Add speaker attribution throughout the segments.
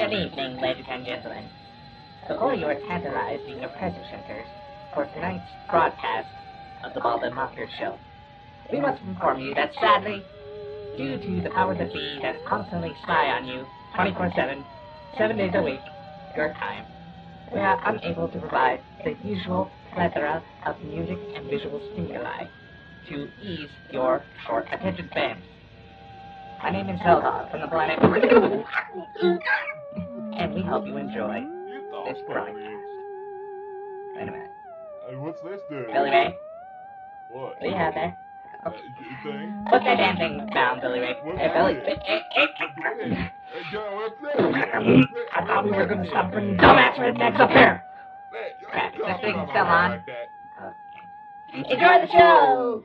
Speaker 1: Good evening, ladies and gentlemen. Before you are tantalized in your pleasure centers for tonight's broadcast of the Bald and Bonkers Show, we must inform you that sadly, due to the powers that be that constantly spy on you 24/7, 7 days a week, your time, we are unable to provide the usual plethora of music and visual stimuli to ease your short attention spans. My name is Hellhog from the planet, and we hope you enjoy this broadcast. Wait a minute.
Speaker 2: Hey, what's this do?
Speaker 1: Billy Ray,
Speaker 2: What?
Speaker 1: what do you have there?
Speaker 2: Thing?
Speaker 1: Put that damn thing down, Billy Ray.
Speaker 2: What's
Speaker 1: Hey, Billy.
Speaker 2: this? Hey, John, what's this?
Speaker 1: I thought we were going to stop bringing dumbass rednecks up here. Crap, this thing's still on.
Speaker 2: Like that.
Speaker 1: Enjoy the show!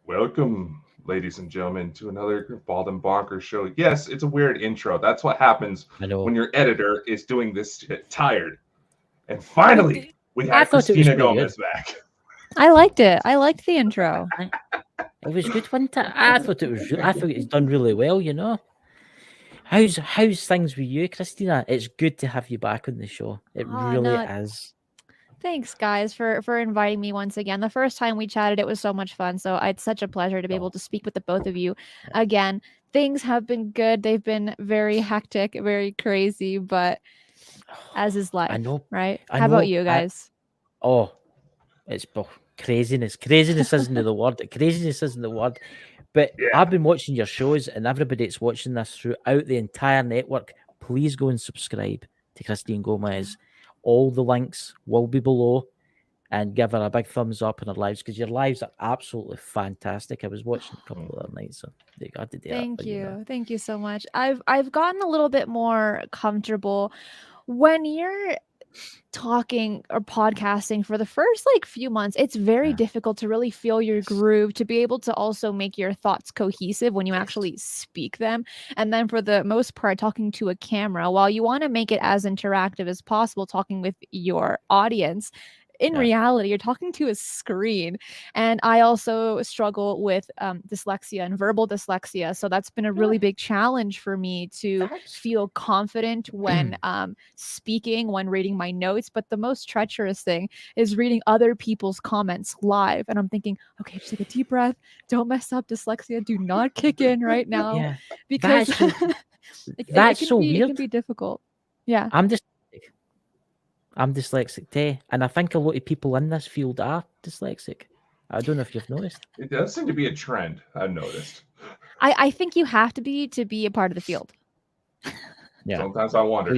Speaker 2: Welcome, ladies and gentlemen, to another Bald and Bonkers show. Yes, it's a weird intro. That's what happens when your editor is doing this shit tired. And finally, we have Cristina Gomez back.
Speaker 3: I liked it. I liked the intro.
Speaker 4: It was good one time. I thought it's done really well, you know. How's things with you, Cristina? It's good to have you back on the show. It really is.
Speaker 3: Thanks, guys, for inviting me once again. The first time we chatted, it was so much fun. So it's such a pleasure to be able to speak with the both of you again. Things have been good. They've been very hectic, very crazy, but as is life,
Speaker 4: I know,
Speaker 3: right?
Speaker 4: I
Speaker 3: How
Speaker 4: know,
Speaker 3: about you guys?
Speaker 4: It's craziness. Craziness isn't the word. Craziness isn't the word. But I've been watching your shows, and everybody that's watching this throughout the entire network, please go and subscribe to Cristina Gomez. All the links will be below, and give her a big thumbs up on her lives, because your lives are absolutely fantastic. I was watching a couple of other nights, so they got to do
Speaker 3: Thank you. Thank you so much. I've gotten a little bit more comfortable when you're talking or podcasting for the first few months. It's very difficult to really feel your groove, to be able to also make your thoughts cohesive when you actually speak them. And then for the most part, talking to a camera, while you want to make it as interactive as possible, talking with your audience, in reality, you're talking to a screen. And I also struggle with dyslexia and verbal dyslexia. So that's been a really big challenge for me to feel confident when speaking, when reading my notes. But the most treacherous thing is reading other people's comments live. And I'm thinking, okay, just take a deep breath. Don't mess up. Dyslexia, do not kick in right now. Because
Speaker 4: that's so weird.
Speaker 3: It can be difficult. Yeah.
Speaker 4: I'm dyslexic too, and I think a lot of people in this field are dyslexic. I don't know if you've noticed.
Speaker 2: It does seem to be a trend, I've noticed.
Speaker 3: I think you have to be a part of the field.
Speaker 2: Yeah. Sometimes I wonder.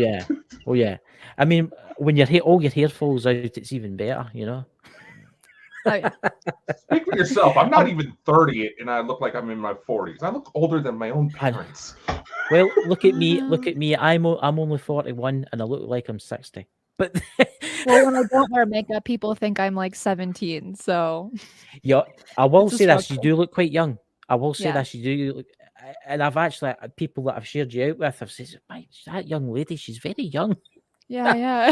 Speaker 4: Oh yeah. I mean, when all your hair falls out, it's even better, you know.
Speaker 2: Speak for yourself. I'm not even 30, and I look like I'm in my 40s. I look older than my own parents.
Speaker 4: Well, look at me. I'm only 41, and I look like I'm 60. But
Speaker 3: well, when I don't wear makeup, people think I'm like 17. So
Speaker 4: yeah, I will say this: you do look quite young. I will say this: you do look, and I've actually people that I've shared you out with have said, "That young lady, she's very young."
Speaker 3: Yeah.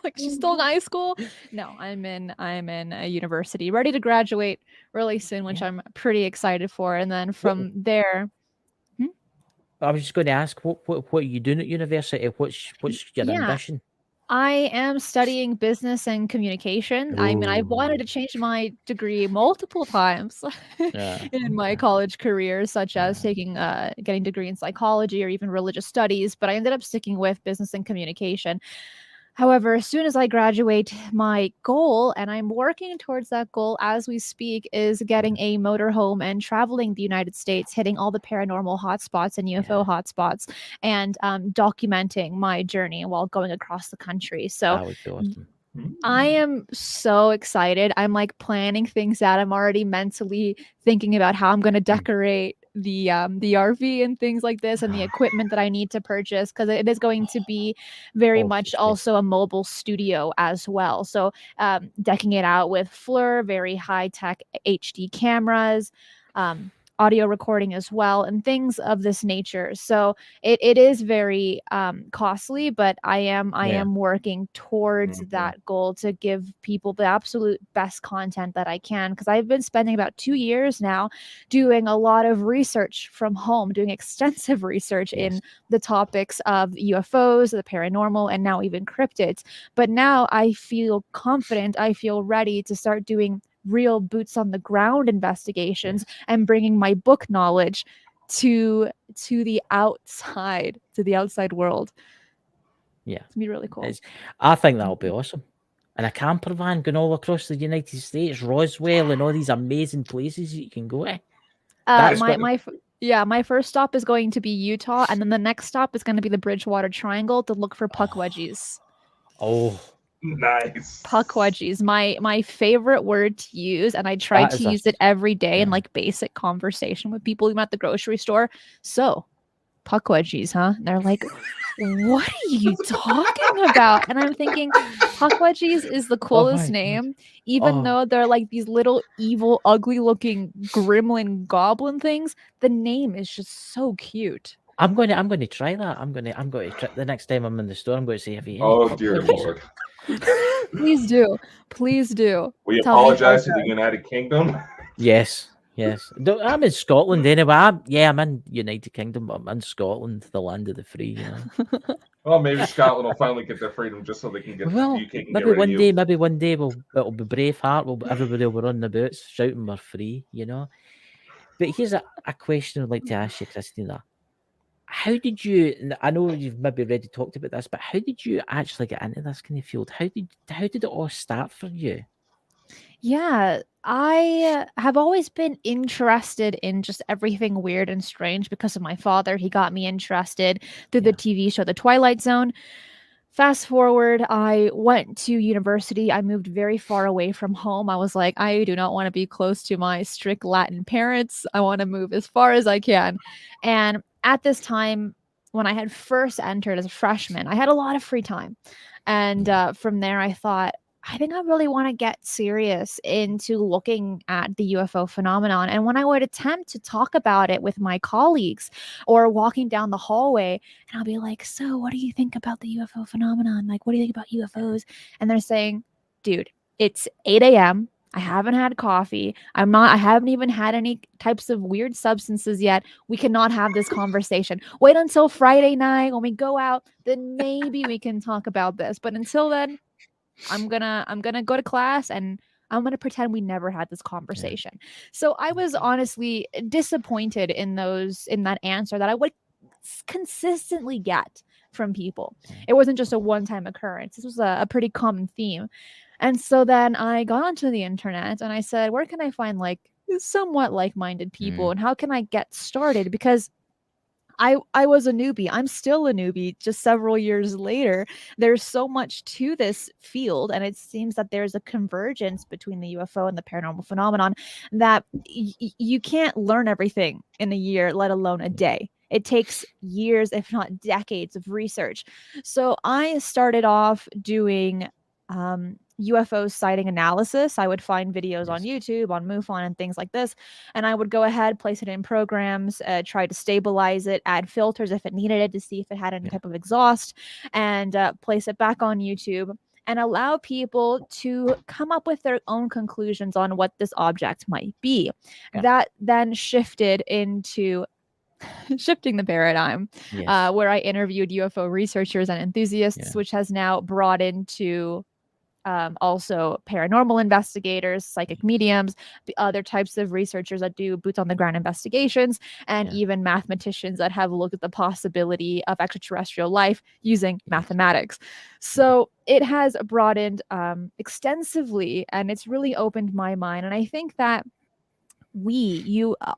Speaker 3: Like she's still in high school. No, I'm in a university, ready to graduate really soon, which I'm pretty excited for. And then from there,
Speaker 4: I was just going to ask, what are you doing at university? What's your ambition?
Speaker 3: I am studying business and communication. I mean, I've wanted to change my degree multiple times in my college career, such as getting a degree in psychology or even religious studies, but I ended up sticking with business and communication. However, as soon as I graduate, my goal, and I'm working towards that goal as we speak, is getting a motorhome and traveling the United States, hitting all the paranormal hotspots and UFO hotspots, and documenting my journey while going across the country. So
Speaker 4: that would be awesome.
Speaker 3: I am so excited. I'm like planning things out. I'm already mentally thinking about how I'm going to decorate the RV and things like this, and the equipment that I need to purchase, because it is going to be very much also a mobile studio as well. So decking it out with FLIR, very high-tech HD cameras, audio recording as well, and things of this nature. So it is very costly, but I am working towards that goal to give people the absolute best content that I can, because I've been spending about 2 years now doing a lot of research from home, doing extensive research in the topics of UFOs, the paranormal, and now even cryptids. But now I feel confident, I feel ready to start doing real boots on the ground investigations and bringing my book knowledge to the outside world.
Speaker 4: Yeah,
Speaker 3: it's gonna be really cool.
Speaker 4: I think that'll be awesome. And a camper van going all across the United States, Roswell, and all these amazing places that you can go to.
Speaker 3: My first stop is going to be Utah, and then the next stop is going to be the Bridgewater Triangle to look for puckwudgies.
Speaker 4: Oh,
Speaker 2: nice.
Speaker 3: Puckwudgies, my favorite word to use, and I try to use it every day in like basic conversation with people even at the grocery store. So, puckwudgies, huh? And they're like, what are you talking about? And I'm thinking, puckwudgies is the coolest name, even though they're like these little evil, ugly looking gremlin goblin things. The name is just so cute.
Speaker 4: I'm going to try that. I'm going to try the next time I'm in the store. I'm going to say, have you?
Speaker 2: Oh dear Lord!
Speaker 3: Please do.
Speaker 2: We apologize to the United Kingdom.
Speaker 4: Yes. I'm in Scotland anyway. I'm in United Kingdom, but I'm in Scotland, the land of the free. You know.
Speaker 2: Well, maybe Scotland will finally get their freedom just so they can get the UK. Can
Speaker 4: maybe one day. Maybe one day it'll be Braveheart. Everybody will run the boots shouting we're free. You know. But here's a question I'd like to ask you, Cristina. How did you? I know you've maybe already talked about this, but how did you actually get into this kind of field? How did it all start for you?
Speaker 3: Yeah, I have always been interested in just everything weird and strange because of my father. He got me interested through the TV show The Twilight Zone. Fast forward, I went to university. I moved very far away from home. I was like, I do not want to be close to my strict Latin parents. I want to move as far as I can. And at this time, when I had first entered as a freshman, I had a lot of free time. And from there, I thought, I think I really want to get serious into looking at the UFO phenomenon. And when I would attempt to talk about it with my colleagues or walking down the hallway, and I'll be like, so what do you think about the UFO phenomenon? Like, what do you think about UFOs? And they're saying, dude, it's 8 a.m. I haven't had coffee. I haven't even had any types of weird substances yet. We cannot have this conversation. Wait until Friday night when we go out, then maybe we can talk about this. But until then, I'm gonna go to class and I'm gonna pretend we never had this conversation. So I was honestly disappointed in that answer that I would consistently get from people. It wasn't just a one-time occurrence. This was a pretty common theme. And so then I got onto the internet and I said, where can I find like somewhat like-minded people and how can I get started? Because I was a newbie. I'm still a newbie just several years later. There's so much to this field, and it seems that there's a convergence between the UFO and the paranormal phenomenon that you can't learn everything in a year, let alone a day. It takes years, if not decades, of research. So I started off doing UFO sighting analysis. I would find videos on YouTube, on MUFON, and things like this, and I would go ahead, place it in programs, try to stabilize it, add filters if it needed it to see if it had any type of exhaust, and place it back on YouTube and allow people to come up with their own conclusions on what this object might be. That then shifted into shifting the paradigm, where I interviewed UFO researchers and enthusiasts, which has now brought into also paranormal investigators, psychic mediums, the other types of researchers that do boots on the ground investigations, and even mathematicians that have looked at the possibility of extraterrestrial life using mathematics. So it has broadened extensively, and it's really opened my mind. And I think that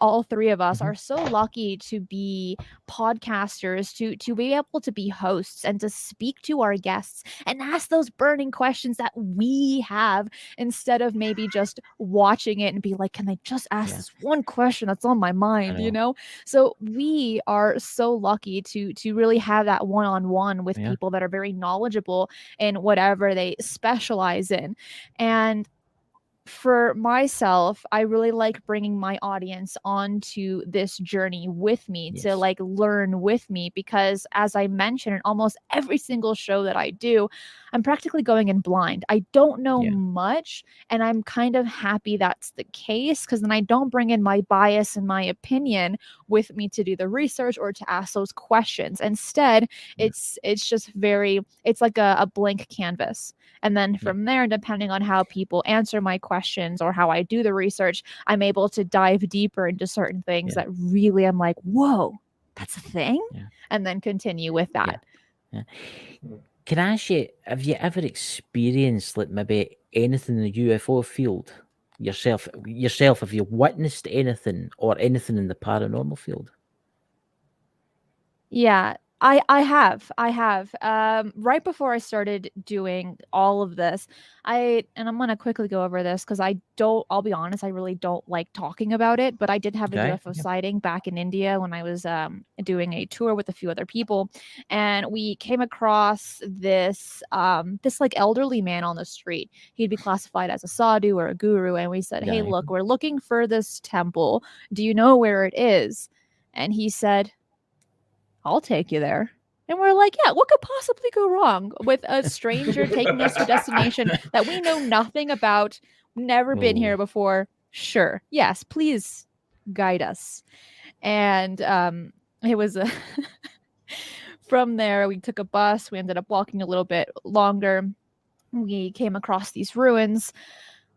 Speaker 3: all three of us are so lucky to be podcasters, to be able to be hosts and to speak to our guests and ask those burning questions that we have, instead of maybe just watching it and be like, can I just ask this one question that's on my mind, you know? So we are so lucky to really have that one-on-one with people that are very knowledgeable in whatever they specialize in. And for myself, I really like bringing my audience onto this journey with me to
Speaker 4: Yes.
Speaker 3: like learn with me, because as I mentioned, in almost every single show that I do, I'm practically going in blind. I don't know
Speaker 4: Yeah.
Speaker 3: much, and I'm kind of happy that's the case, because then I don't bring in my bias and my opinion with me to do the research or to ask those questions. Instead, it's just it's like a blank canvas. And then from there, depending on how people answer my questions or how I do the research, I'm able to dive deeper into certain things that really I'm like, whoa, that's a thing? And then continue with that.
Speaker 4: Yeah. Can I ask you, have you ever experienced like maybe anything in the UFO field yourself? Have you witnessed anything or anything in the paranormal field?
Speaker 3: Yeah, I have. Right before I started doing all of this, and I'm gonna quickly go over this because I'll be honest, I really don't like talking about it, but I did have a UFO sighting back in India when I was doing a tour with a few other people, and we came across this like elderly man on the street. He'd be classified as a sadhu or a guru, and we said, "Hey, look, we're looking for this temple. Do you know where it is?" And he said, "I'll take you there." And we're like, yeah, what could possibly go wrong with a stranger taking us to a destination that we know nothing about, never been here before? Sure. Yes, please guide us. And it was from there, we took a bus. We ended up walking a little bit longer. We came across these ruins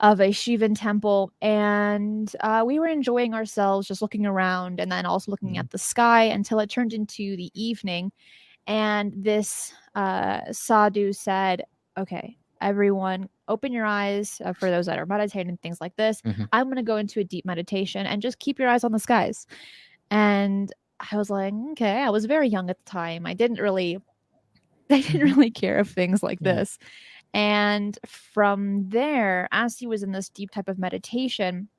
Speaker 3: of a Shivan temple, and we were enjoying ourselves, just looking around and then also looking at the sky until it turned into the evening. And this sadhu said, "Okay, everyone, open your eyes for those that are meditating, things like this. I'm going to go into a deep meditation and just keep your eyes on the skies." And I was like, okay, I was very young at the time. I didn't really care of things like this. And from there, as he was in this deep type of meditation,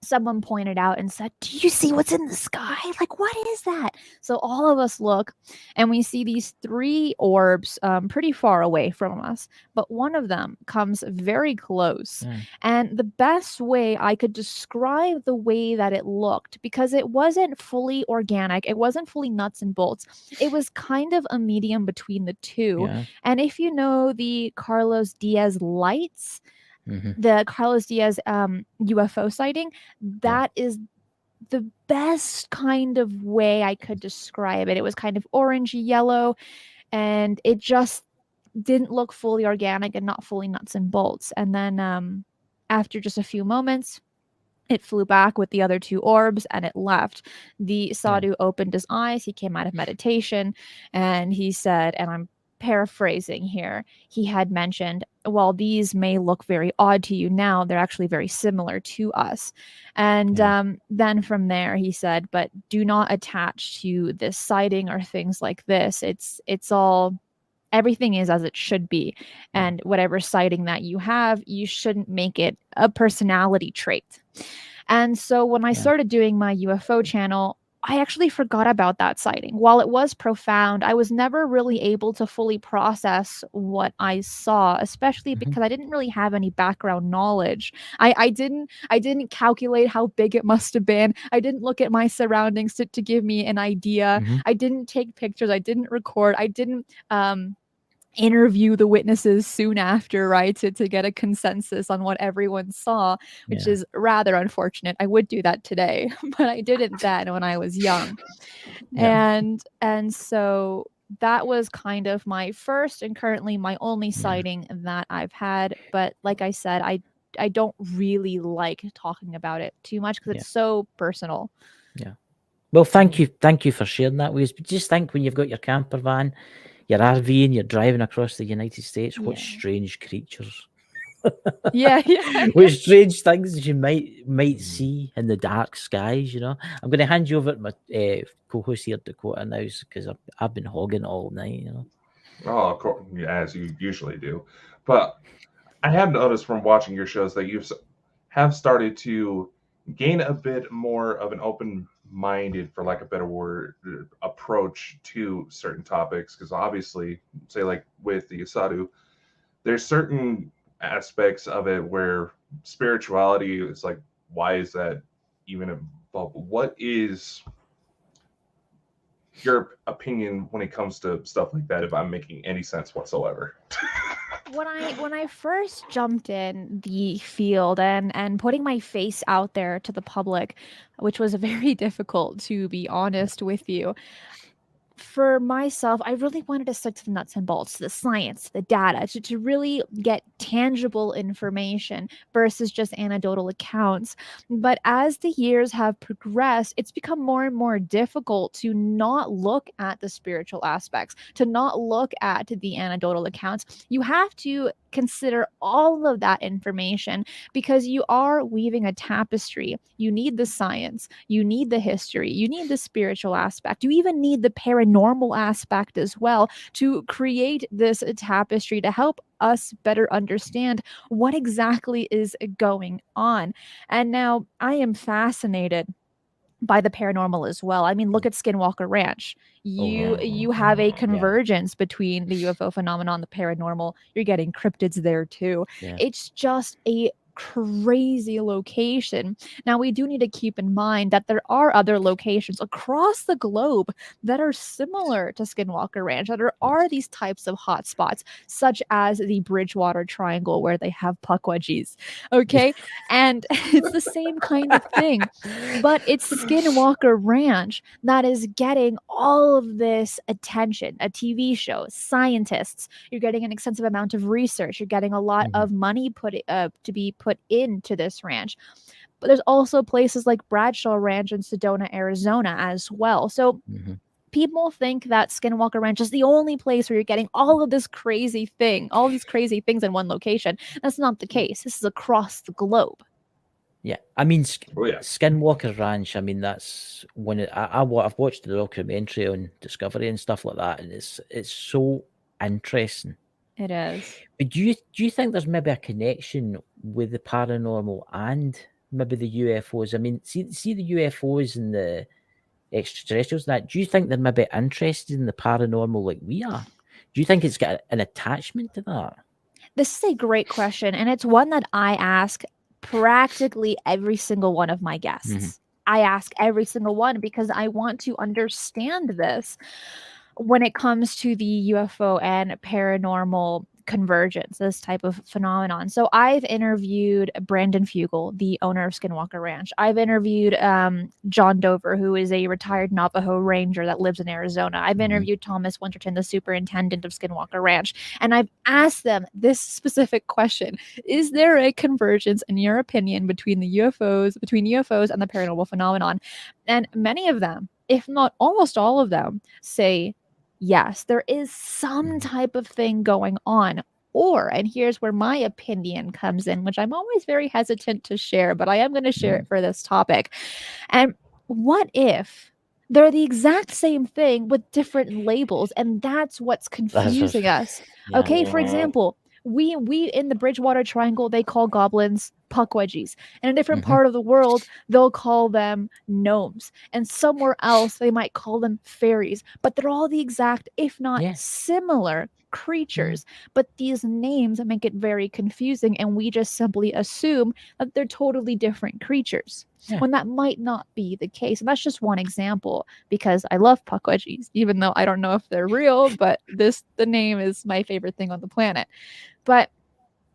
Speaker 3: someone pointed out and said, "Do you see what's in the sky? Like, what is that?" So all of us look, and we see these 3 orbs pretty far away from us, but one of them comes very close. And the best way I could describe the way that it looked, because it wasn't fully organic, it wasn't fully nuts and bolts, it was kind of a medium between the two. And if you know the Carlos Diaz lights, the Carlos Diaz UFO sighting, that is the best kind of way I could describe it. It was kind of orangey yellow, and it just didn't look fully organic and not fully nuts and bolts. And then after just a few moments, it flew back with the other 2 orbs and it left. The sadhu opened his eyes. He came out of meditation and he said, and I'm paraphrasing here, he had mentioned, "While these may look very odd to you now, they're actually very similar to us." And then from there he said, "But do not attach to this sighting or things like this. It's all, everything is as it should be. And whatever sighting that you have, you shouldn't make it a personality trait." And so when I started doing my UFO channel, I actually forgot about that sighting. While it was profound, I was never really able to fully process what I saw, especially because I didn't really have any background knowledge. I didn't calculate how big it must have been. I didn't look at my surroundings to give me an idea. I didn't take pictures. I didn't record. I didn't interview the witnesses soon after, right, to get a consensus on what everyone saw, which is rather unfortunate. I would do that today, but I didn't then when I was young. And so that was kind of my first and currently my only sighting that I've had. But like I said, I don't really like talking about it too much because it's so personal.
Speaker 4: Well, thank you for sharing that with us. But just think, when you've got your camper van, your RV, and you're driving across the United States, what strange creatures. What strange things you might see in the dark skies, you know. I'm going to hand you over to my co-host here, Dakota, now, because I've been hogging all night, you know.
Speaker 2: Oh, of course, as you usually do. But I have noticed from watching your shows that you have started to gain a bit more of an open-minded, for lack of a better word, approach to certain topics. Because obviously, say like with the Sadhu, there's certain aspects of it where spirituality is like, why is that even involved? What is your opinion when it comes to stuff like that, if I'm making any sense whatsoever?
Speaker 3: When I first jumped in the field and putting my face out there to the public, which was very difficult, to be honest with you, for myself, I really wanted to stick to the nuts and bolts, to the science, the data, to really get tangible information versus just anecdotal accounts. But as the years have progressed, it's become more and more difficult to not look at the spiritual aspects, to not look at the anecdotal accounts. You have to consider all of that information because you are weaving a tapestry. You need the science, you need the history, you need the spiritual aspect, you even need the paranormal aspect as well to create this tapestry to help us better understand what exactly is going on. And now I am fascinated by the paranormal as well. I mean, look at Skinwalker Ranch. You have a convergence between the UFO phenomenon, the paranormal. You're getting cryptids there too.
Speaker 4: Yeah.
Speaker 3: It's just a crazy location. Now, we do need to keep in mind that there are other locations across the globe that are similar to Skinwalker Ranch, that are these types of hotspots, such as the Bridgewater Triangle, where they have puckwudgies. Okay, and it's the same kind of thing, but it's Skinwalker Ranch that is getting all of this attention. A TV show, scientists. You're getting an extensive amount of research. You're getting a lot of money to be put into this ranch. But there's also places like Bradshaw Ranch in Sedona, Arizona as well. So people think that Skinwalker Ranch is the only place where you're getting all of this crazy thing, all these crazy things in one location. That's not the case. This is across the globe.
Speaker 4: Yeah, I mean, Skinwalker Ranch. I mean, that's when I've watched the documentary on Discovery and stuff like that, and it's so interesting.
Speaker 3: It is.
Speaker 4: But do you think there's maybe a connection with the paranormal and maybe the UFOs? I mean, see the UFOs and the extraterrestrials. That, do you think they're maybe interested in the paranormal like we are? Do you think it's got an attachment to that?
Speaker 3: This is a great question, and it's one that I ask practically every single one of my guests. I ask every single one because I want to understand this when it comes to the UFO and paranormal convergence, this type of phenomenon. So I've interviewed Brandon Fugel, the owner of Skinwalker Ranch. I've interviewed John Dover, who is a retired Navajo ranger that lives in Arizona. I've interviewed Thomas Winterton, the superintendent of Skinwalker Ranch. And I've asked them this specific question: is there a convergence, in your opinion, between UFOs and the paranormal phenomenon? And many of them, if not almost all of them, say yes, there is some type of thing going on. Or, and here's where my opinion comes in, which I'm always very hesitant to share, but I am going to share it for this topic. And what if they're the exact same thing with different labels, and that's what's confusing us? Okay, for example, we in the Bridgewater Triangle, they call goblins puckwudgies. In a different part of the world, they'll call them gnomes. And somewhere else, they might call them fairies. But they're all the exact, if not similar, creatures. But these names make it very confusing, and we just simply assume that they're totally different creatures, when that might not be the case. And that's just one example, because I love puckwudgies, even though I don't know if they're real, but the name is my favorite thing on the planet. But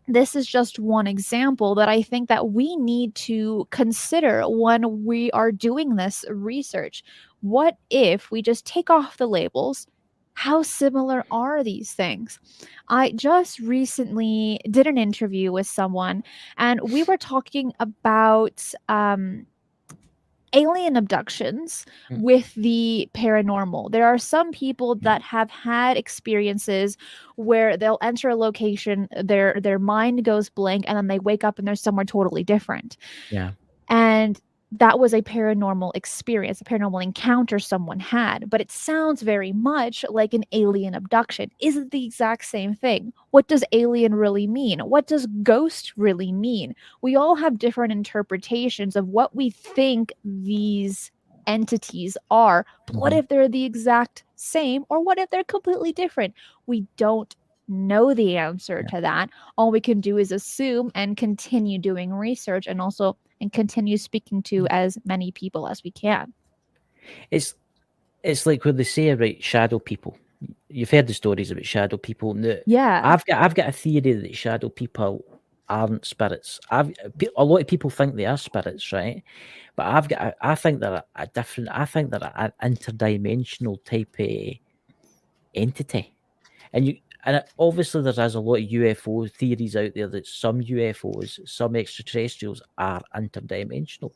Speaker 3: this is just one example that I think that we need to consider when we are doing this research. What if we just take off the labels? How similar are these things? I just recently did an interview with someone, and we were talking about alien abductions with the paranormal. There are some people that have had experiences where they'll enter a location, their mind goes blank, and then they wake up and they're somewhere totally different.
Speaker 4: Yeah.
Speaker 3: And that was a paranormal experience, a paranormal encounter someone had, but it sounds very much like an alien abduction. Is it the exact same thing? What does alien really mean? What does ghost really mean? We all have different interpretations of what we think these entities are. But what if they're the exact same, or what if they're completely different? We don't know the answer to that. All we can do is assume and continue doing research, and continue speaking to as many people as we can.
Speaker 4: It's like when they say, right, shadow people. You've heard the stories about shadow people.
Speaker 3: Yeah.
Speaker 4: I've got a theory that shadow people aren't spirits. A lot of people think they are spirits, right? But I think they're a different. I think they're an interdimensional type of entity, and obviously there is a lot of UFO theories out there that some UFOs, some extraterrestrials are interdimensional.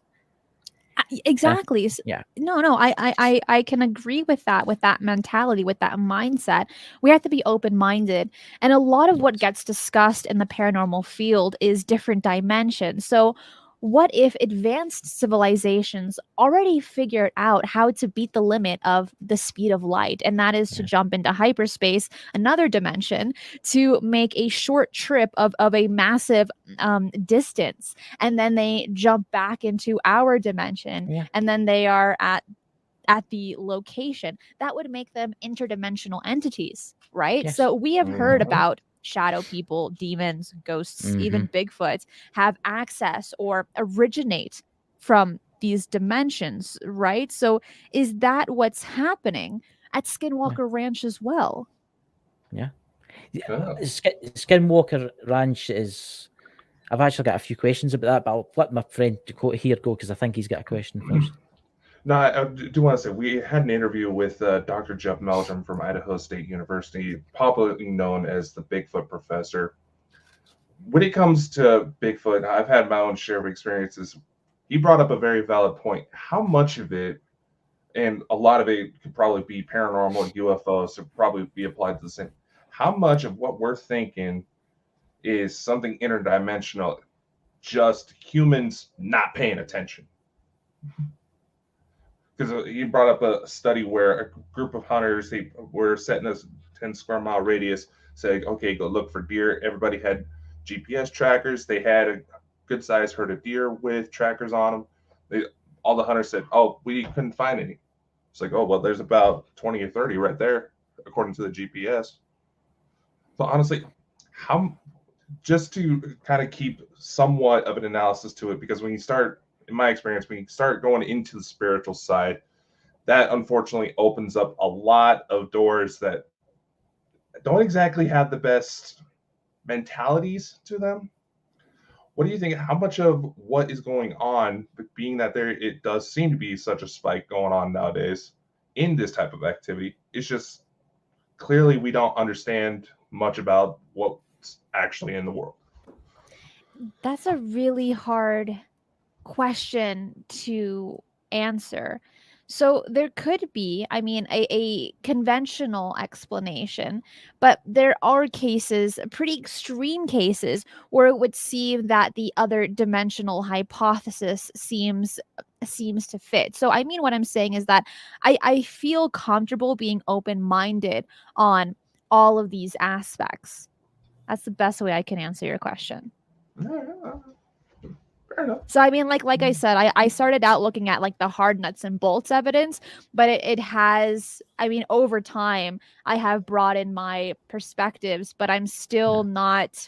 Speaker 3: Exactly.
Speaker 4: Yeah.
Speaker 3: No, I can agree with that mentality, with that mindset. We have to be open-minded. And a lot of what gets discussed in the paranormal field is different dimensions. So what if advanced civilizations already figured out how to beat the limit of the speed of light, and that is to jump into hyperspace, another dimension, to make a short trip of a massive distance, and then they jump back into our dimension, and then they are at the location? That would make them interdimensional entities, right?
Speaker 4: Yes.
Speaker 3: So we have heard about shadow people, demons, ghosts, even Bigfoot have access or originate from these dimensions, right? So is that what's happening at Skinwalker Ranch as well?
Speaker 4: Yeah. Skinwalker Ranch is... I've actually got a few questions about that, but I'll let my friend here go because I think he's got a question first.
Speaker 2: No, I do want to say we had an interview with Dr. Jeff Meldrum from Idaho State University, popularly known as the Bigfoot Professor. When it comes to Bigfoot, I've had my own share of experiences. He brought up a very valid point. How much of it, and a lot of it could probably be paranormal, UFOs, so probably be applied to the same. How much of what we're thinking is something interdimensional, just humans not paying attention? Because you brought up a study where a group of hunters, they were setting a 10 square mile radius, saying, okay, go look for deer. Everybody had GPS trackers. They had a good sized herd of deer with trackers on them. All the hunters said, oh, we couldn't find any. It's like, oh, well, there's about 20 or 30 right there, according to the GPS. So honestly, just to kind of keep somewhat of an analysis to it, because when you start, in my experience, when you start going into the spiritual side, that unfortunately opens up a lot of doors that don't exactly have the best mentalities to them. What do you think? How much of what is going on, being that it does seem to be such a spike going on nowadays in this type of activity, it's just clearly we don't understand much about what's actually in the world?
Speaker 3: That's a really hard question to answer. So there could be, I mean, a conventional explanation, but there are cases, pretty extreme cases, where it would seem that the other dimensional hypothesis seems to fit. So I mean, what I'm saying is that I feel comfortable being open-minded on all of these aspects. That's the best way I can answer your question. So I mean, like I said, I started out looking at like the hard nuts and bolts evidence, but it has, I mean, over time I have broadened my perspectives, but I'm still not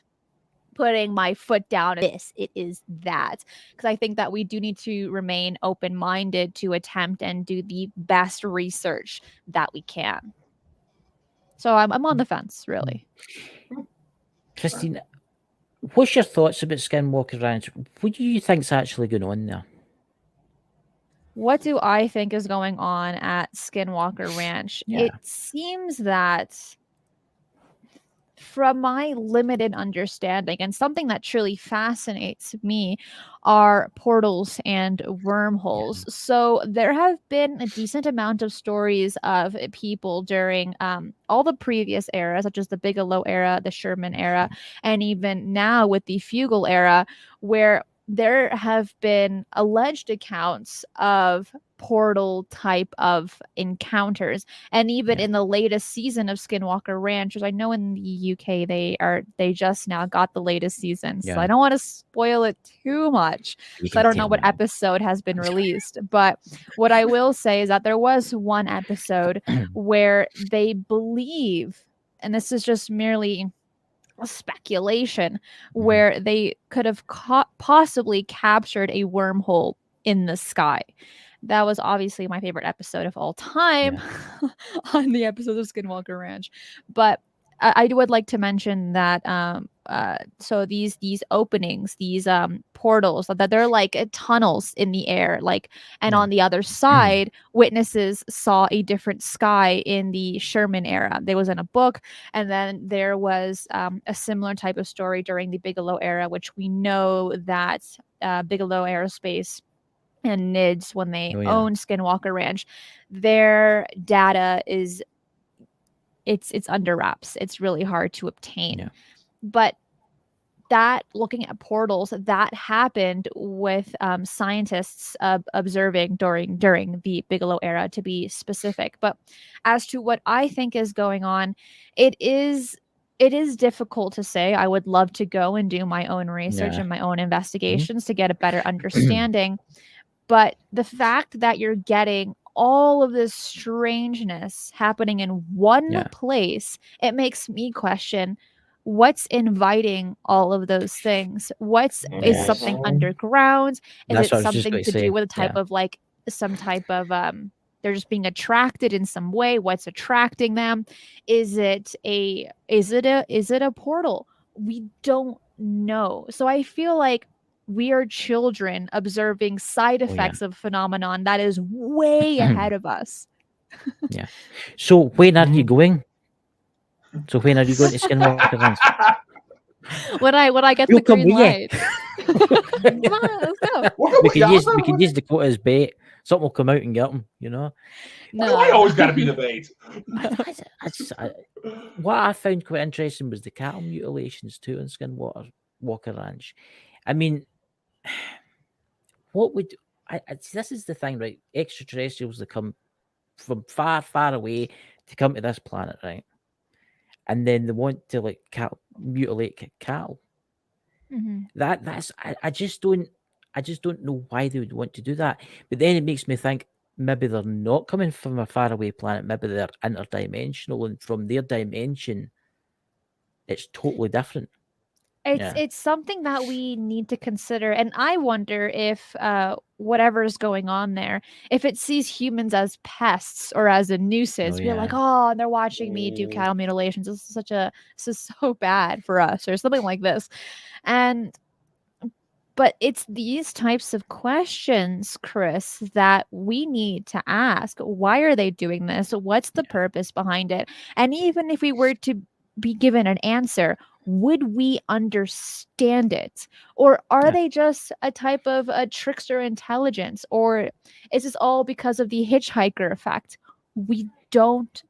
Speaker 3: putting my foot down. It is that, because I think that we do need to remain open-minded to attempt and do the best research that we can. So I'm on the fence, really.
Speaker 4: Christine, what's your thoughts about Skinwalker Ranch? What do you think's actually going on there?
Speaker 3: What do I think is going on at Skinwalker Ranch?
Speaker 4: Yeah.
Speaker 3: It seems that, from my limited understanding, and something that truly fascinates me, are portals and wormholes. Yeah. So there have been a decent amount of stories of people during all the previous eras, such as the Bigelow era, the Sherman era, and even now with the Fugel era, where there have been alleged accounts of portal type of encounters. And even in the latest season of Skinwalker Ranch, which I know in the UK they just now got the latest season. So I don't want to spoil it too much. So I don't know what episode has been released. But what I will say is that there was one episode where they believe, and this is just merely speculation where they could have possibly captured a wormhole in the sky. That was obviously my favorite episode of all time on the episode of Skinwalker Ranch. But I would like to mention that so these openings, these portals, that they're like tunnels in the air, like, and on the other side, witnesses saw a different sky in the Sherman era. There was in a book, and then there was a similar type of story during the Bigelow era, which we know that Bigelow Aerospace and NIDS, when they owned Skinwalker Ranch, their data is it's under wraps. It's really hard to obtain. But that, looking at portals, that happened with scientists observing during the Bigelow era, to be specific. But as to what I think is going on, it is difficult to say. I would love to go and do my own research and my own investigations to get a better understanding. But the fact that you're getting all of this strangeness happening in one place, it makes me question what's inviting all of those things. Is something underground? Is it something to do with a type of like some type of they're just being attracted in some way? What's attracting them? Is it a portal? We don't know. So I feel like we are children observing side effects of phenomenon that is way ahead of us.
Speaker 4: So when are you going? So when are you going to Skinwalker Ranch?
Speaker 3: When I get the green light. Come on, let's go.
Speaker 4: We can use Dakota as bait. Something will come out and get them, you know.
Speaker 2: No. I always got to be the bait.
Speaker 4: What I found quite interesting was the cattle mutilations too in Skinwalker Ranch. I mean, what would this is the thing, right? Extraterrestrials that come from far, far away to come to this planet, right? And then they want to like mutilate cattle. That's I just don't know why they would want to do that. But then it makes me think maybe they're not coming from a faraway planet. Maybe they're interdimensional, and from their dimension, it's totally different.
Speaker 3: It's something that we need to consider, and I wonder if whatever's going on there, if it sees humans as pests or as a nuisance. We're like, oh, they're watching me do cattle mutilations. This is so bad for us, or something like this. But it's these types of questions, Chris, that we need to ask. Why are they doing this? What's the purpose behind it? And even if we were to be given an answer, would we understand it? Or are they just a type of a trickster intelligence? Or is this all because of the hitchhiker effect? We don't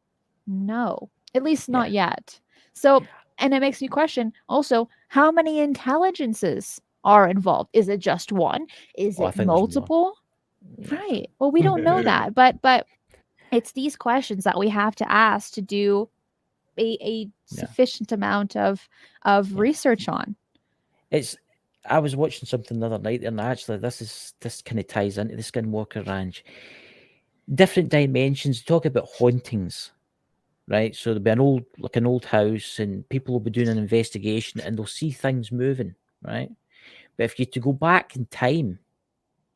Speaker 3: know, at least not yet. So, and it makes me question also, how many intelligences are involved? Is it just one? Is it multiple? Right. Well, we don't know that, but it's these questions that we have to ask to do a sufficient amount of research on.
Speaker 4: I was watching something the other night, and actually this kind of ties into the Skinwalker Ranch. Different dimensions. Talk about hauntings, right? So there'll be an old house, and people will be doing an investigation, and they'll see things moving, right? But if you to go back in time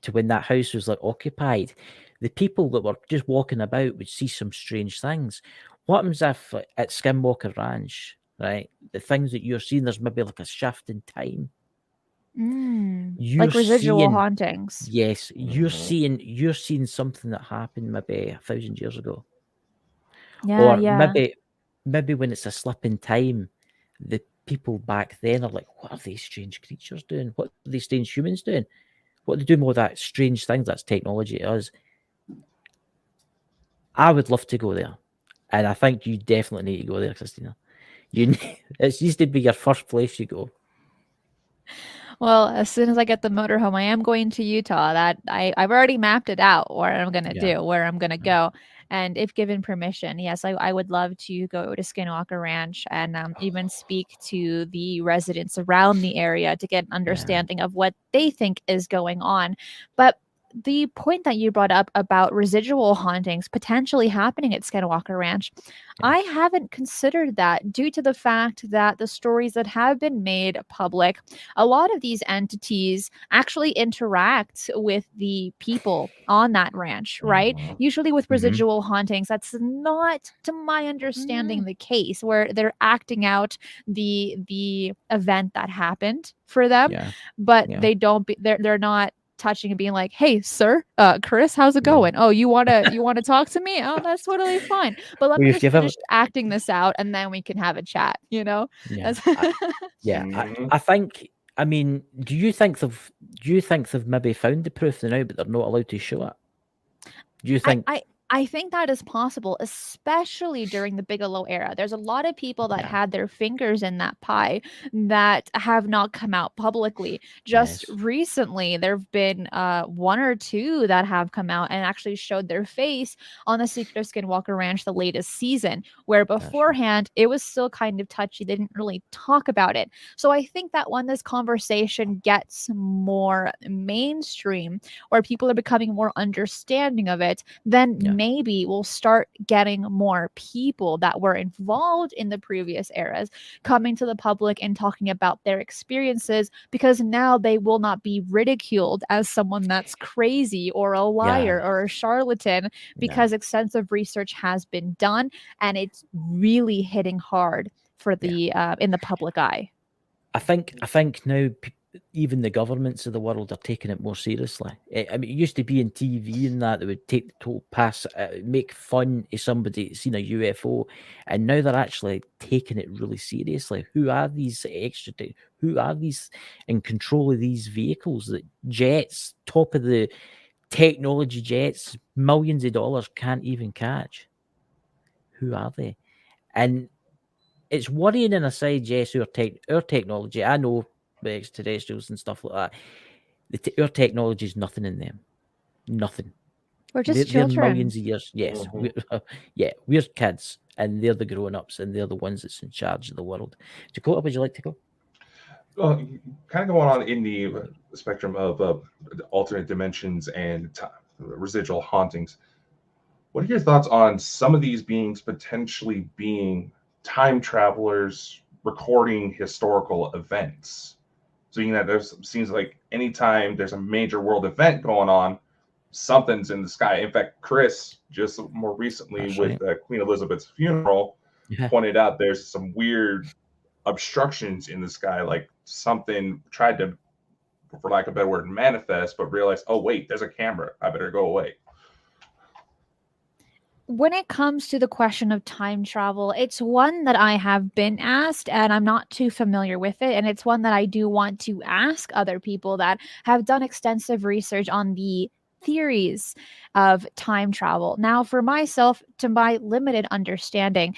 Speaker 4: to when that house was like occupied, the people that were just walking about would see some strange things. What happens if at Skinwalker Ranch, right, the things that you're seeing, there's maybe like a shift in time.
Speaker 3: Like residual hauntings.
Speaker 4: Yes, you're seeing something that happened maybe 1,000 years ago. Maybe when it's a slip in time, the people back then are like, what are these strange creatures doing? What are these strange humans doing? What are they doing with all that strange things? That's technology to us. I would love to go there. And I think you definitely need to go there, Christina. It needs to be your first place you go.
Speaker 3: Well, as soon as I get the motorhome, I am going to Utah. That I've already mapped it out, what I'm going to do, where I'm going to go. And if given permission, yes, I would love to go to Skinwalker Ranch and even speak to the residents around the area to get an understanding of what they think is going on. But the point that you brought up about residual hauntings potentially happening at Skinwalker Ranch, I haven't considered that due to the fact that the stories that have been made public, a lot of these entities actually interact with the people on that ranch, right? Usually with residual hauntings, that's not, to my understanding, the case where they're acting out the event that happened for them, but they don't they're not touching and being like, "Hey, sir, Chris, how's it going? Oh, you wanna talk to me? Oh, that's totally fine. But let me just finish acting this out, and then we can have a chat." You know?
Speaker 4: Yeah, I think. I mean, do you think they've maybe found the proof now, but they're not allowed to show it? Do you think?
Speaker 3: I think that is possible, especially during the Bigelow era. There's a lot of people that had their fingers in that pie that have not come out publicly. Just recently, there have been 1 or 2 that have come out and actually showed their face on the Secret of Skinwalker Ranch, the latest season, where beforehand it was still kind of touchy. They didn't really talk about it. So I think that when this conversation gets more mainstream, or people are becoming more understanding of it, then maybe we'll start getting more people that were involved in the previous eras coming to the public and talking about their experiences, because now they will not be ridiculed as someone that's crazy or a liar or a charlatan, because extensive research has been done and it's really hitting hard for the in the public eye.
Speaker 4: I think now even the governments of the world are taking it more seriously. I mean, it used to be in TV and that they would take the total pass, make fun of somebody that's seen a UFO, and now they're actually taking it really seriously. Who are these who are these in control of these vehicles? That jets, top of the technology jets, millions of dollars can't even catch. Who are they? And it's worrying in a side, yes, our technology. I know the extraterrestrials and stuff like that. Our technology is nothing in them. Nothing.
Speaker 3: We're just
Speaker 4: they're
Speaker 3: children.
Speaker 4: Millions of years. Yes. We're kids, and they're the grown-ups, and they're the ones that's in charge of the world. Dakota, would you like to go?
Speaker 2: Well, kind of going on in the spectrum of alternate dimensions and residual hauntings. What are your thoughts on some of these beings potentially being time travelers recording historical events? So that seems like anytime there's a major world event going on, something's in the sky. In fact, Chris just more recently with Queen Elizabeth's funeral pointed out there's some weird obstructions in the sky, like something tried to, for lack of a better word, manifest, but realized, oh wait, there's a camera, I better go away.
Speaker 3: When it comes to the question of time travel, it's one that I have been asked and I'm not too familiar with it. And it's one that I do want to ask other people that have done extensive research on the theories of time travel. Now, for myself, to my limited understanding,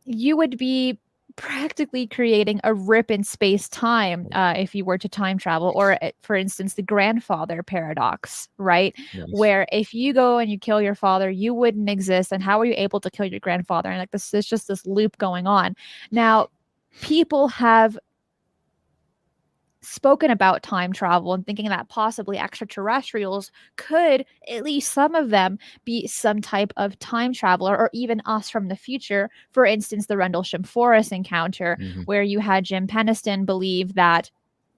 Speaker 3: you would be practically creating a rip in space-time if you were to time travel, or for instance the grandfather paradox, right? Where if you go and you kill your father, you wouldn't exist, and how are you able to kill your grandfather? And like this is just this loop going on. Now people have spoken about time travel and thinking that possibly extraterrestrials could, at least some of them, be some type of time traveler, or even us from the future. For instance, the Rendlesham Forest encounter, where you had Jim Peniston believe that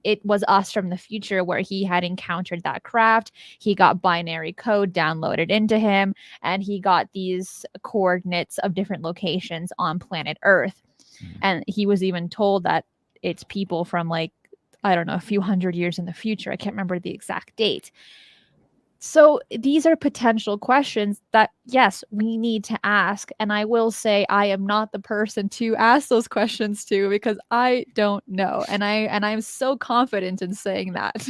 Speaker 3: it was us from the future, where he had encountered that craft. He got binary code downloaded into him, and he got these coordinates of different locations on planet Earth. And he was even told that it's people from, like, I don't know, a few hundred years in the future. I can't remember the exact date. So these are potential questions that, yes, we need to ask. And I will say I am not the person to ask those questions to, because I don't know. And I'm so confident in saying that.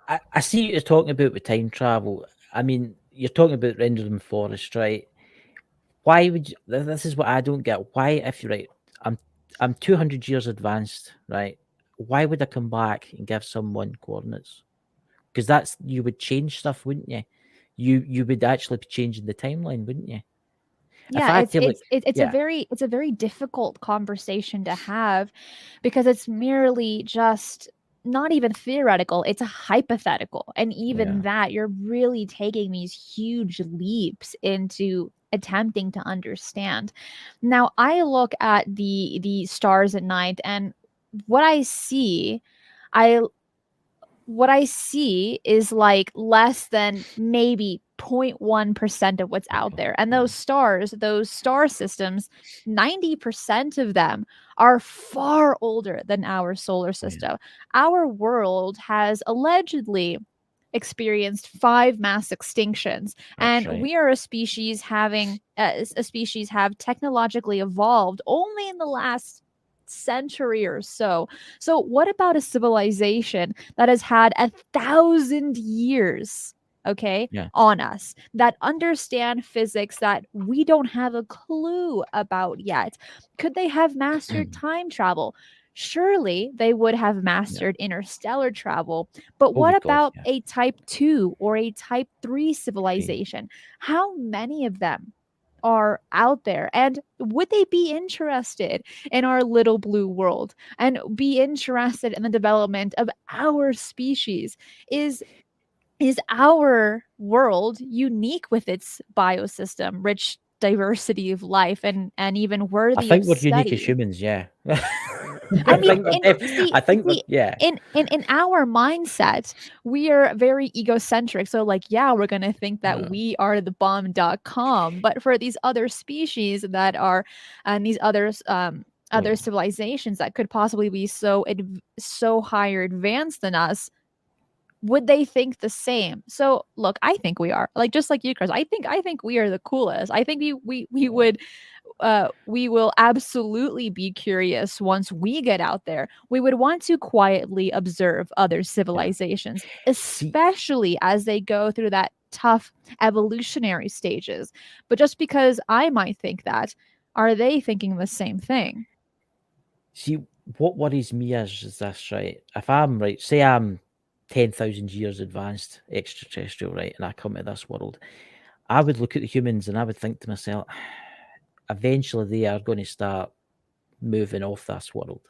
Speaker 4: I see what you're talking about with time travel. I mean, you're talking about Rendlesham Forest, right? Why would you, this is what I don't get. Why, if you're right, I'm 200 years advanced, right? Why would I come back and give someone coordinates? Because that's, you would change stuff, wouldn't you? You would actually be changing the timeline, wouldn't you?
Speaker 3: Yeah, it's a very difficult conversation to have, because it's merely just not even theoretical, it's a hypothetical. And even that, you're really taking these huge leaps into attempting to understand. Now, I look at the stars at night, and what I see is like less than maybe 0.1% of what's out there. And those stars, those star systems, 90% of them are far older than our solar system. Our world has allegedly experienced 5 mass extinctions. We are a species having have technologically evolved only in the last century or so. So what about a civilization that has had 1,000 years on us, that understand physics that we don't have a clue about yet? Could they have mastered time travel? Surely they would have mastered interstellar travel. But what about a type 2 or a type 3 civilization? How many of them are out there? And would they be interested in our little blue world and be interested in the development of our species? Is our world unique with its biosystem, rich diversity of life, and even worthy
Speaker 4: I think
Speaker 3: of
Speaker 4: we're
Speaker 3: study?
Speaker 4: unique as humans, yeah.
Speaker 3: I mean, in our mindset, we are very egocentric. So like, we're going to think that we are the bomb.com. But for these other species that are, and these others, other civilizations that could possibly be so higher advanced than us, would they think the same? So look, I think we are, like, just like you, Chris. I think we are the coolest. I think we will absolutely be curious once we get out there. We would want to quietly observe other civilizations, especially as they go through that tough evolutionary stages. But just because I might think that, are they thinking the same thing?
Speaker 4: See, what worries me is this, right? If I'm right, say I'm 10,000 years advanced extraterrestrial, right, and I come to this world, I would look at the humans and I would think to myself, eventually they are going to start moving off this world.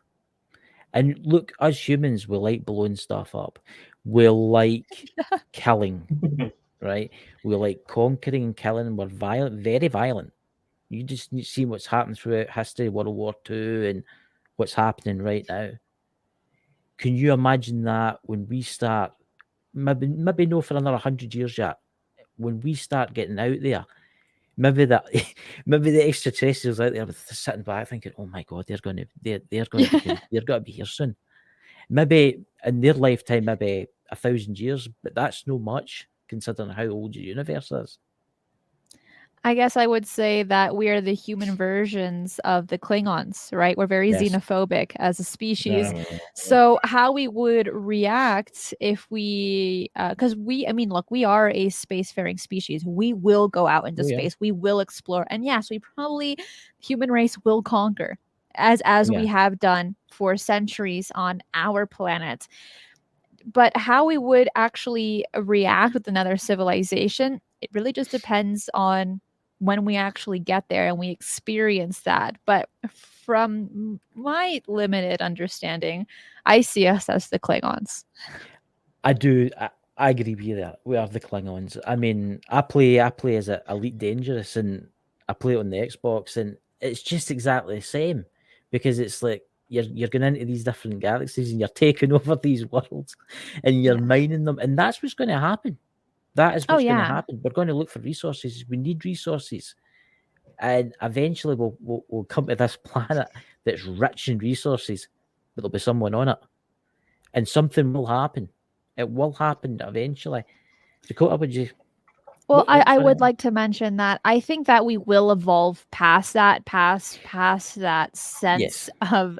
Speaker 4: And look, us humans, we like blowing stuff up. We like killing, right? We like conquering and killing. We're violent, very violent. You just see what's happened throughout history, World War II, and what's happening right now. Can you imagine that when we start, maybe no for another 100 years yet, when we start getting out there, maybe the extraterrestrials out there sitting back thinking, "Oh my God, they're going to be here soon." Maybe in their lifetime, maybe 1,000 years, but that's no much considering how old the universe is.
Speaker 3: I guess I would say that we are the human versions of the Klingons, right? We're very xenophobic as a species. So how we would react if we, because we are a spacefaring species. We will go out into space. We will explore. And yes, human race will conquer as we have done for centuries on our planet. But how we would actually react with another civilization, it really just depends on when we actually get there and we experience that. But from my limited understanding, I see us as the Klingons.
Speaker 4: I do. I agree with you there. We are the Klingons. I mean, I play as a Elite Dangerous, and I play it on the Xbox, and it's just exactly the same, because it's like you're going into these different galaxies and you're taking over these worlds and you're mining them, and that's what's going to happen. That is what's going to happen. We're going to look for resources. We need resources, and eventually we'll come to this planet that's rich in resources, but there'll be someone on it, and something will happen. It will happen eventually. Dakota, would you?
Speaker 3: Well, I would like to mention that I think that we will evolve past that sense of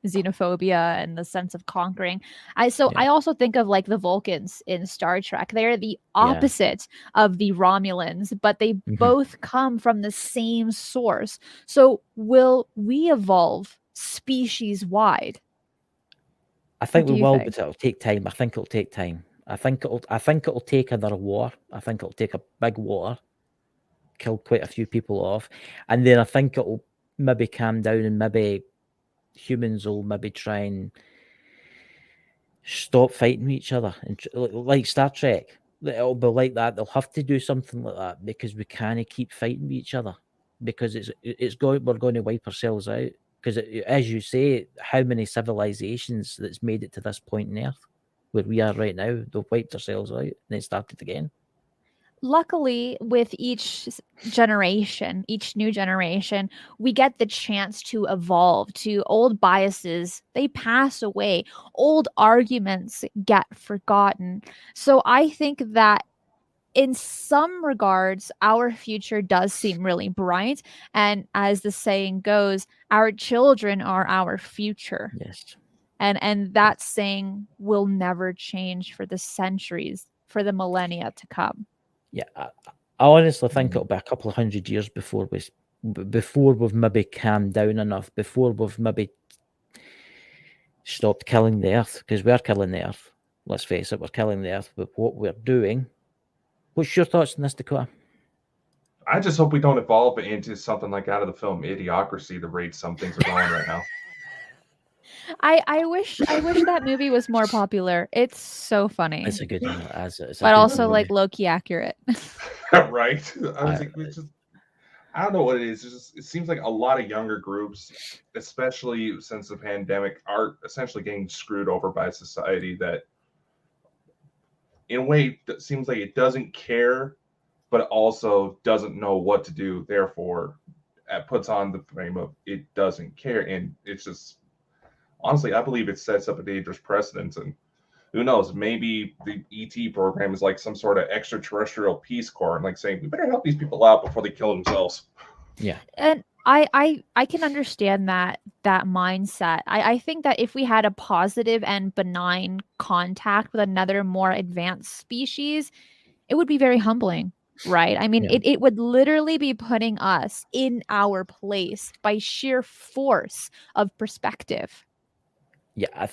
Speaker 3: xenophobia and the sense of conquering. I also think of like the Vulcans in Star Trek. They're the opposite of the Romulans, but they both come from the same source. So will we evolve species wide?
Speaker 4: I think we will, but it'll take time. I think it'll take time. I think it'll take another war. I think it'll take a big war, kill quite a few people off, and then I think it'll maybe calm down, and maybe humans will maybe try and stop fighting with each other, and like Star Trek, it'll be like that. They'll have to do something like that because we can't keep fighting with each other, because we're going to wipe ourselves out. Because as you say, how many civilizations that's made it to this point in Earth where we are right now, they've wiped ourselves out and then started again.
Speaker 3: Luckily, with each generation, each new generation, we get the chance to evolve. To old biases, they pass away. Old arguments get forgotten. So I think that in some regards, our future does seem really bright. And as the saying goes, our children are our future.
Speaker 4: Yes.
Speaker 3: And that saying will never change for the centuries, for the millennia to come.
Speaker 4: Yeah, I honestly think it'll be a couple of 100 years before we've maybe calmed down enough, before we've maybe stopped killing the Earth, because we are killing the Earth. Let's face it, we're killing the Earth with what we're doing. What's your thoughts on this, Dakota?
Speaker 2: I just hope we don't evolve into something like out of the film Idiocracy, the rate some things are going right now.
Speaker 3: I wish that movie was more popular. It's so funny.
Speaker 4: It's a good one,
Speaker 3: but also like low-key accurate.
Speaker 2: Right? I don't know what it is. It seems like a lot of younger groups, especially since the pandemic, are essentially getting screwed over by society that, in a way, it seems like it doesn't care, but also doesn't know what to do. Therefore, it puts on the frame of it doesn't care. And it's just, honestly, I believe it sets up a dangerous precedent. And who knows, maybe the ET program is like some sort of extraterrestrial Peace Corps and like saying, we better help these people out before they kill themselves.
Speaker 4: Yeah.
Speaker 3: And I can understand that mindset. I think that if we had a positive and benign contact with another more advanced species, it would be very humbling, right? I mean, it would literally be putting us in our place by sheer force of perspective.
Speaker 4: Yeah,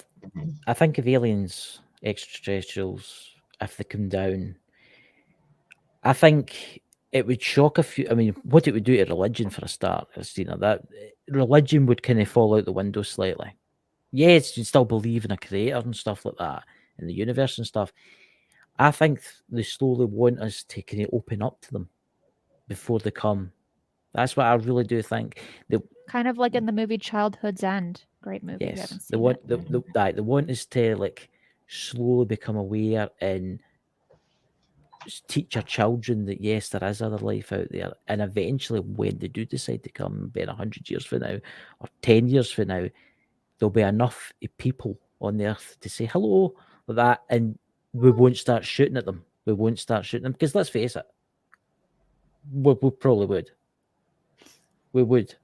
Speaker 4: I think if aliens, extraterrestrials, if they come down, I think it would shock a few. I mean, what it would do to religion for a start, Cristina, that religion would kind of fall out the window slightly. Yes, you still believe in a creator and stuff like that, in the universe and stuff. I think they slowly want us to kind of open up to them before they come. That's what I really do think.
Speaker 3: Kind of like in the movie Childhood's End. Great movie.
Speaker 4: Yes, they want us to like slowly become aware and teach our children that yes, there is other life out there, and eventually, when they do decide to come, be 100 years from now or 10 years from now, there'll be enough people on the earth to say hello like that, and we won't start shooting at them. We won't start shooting them because let's face it, we probably would. We would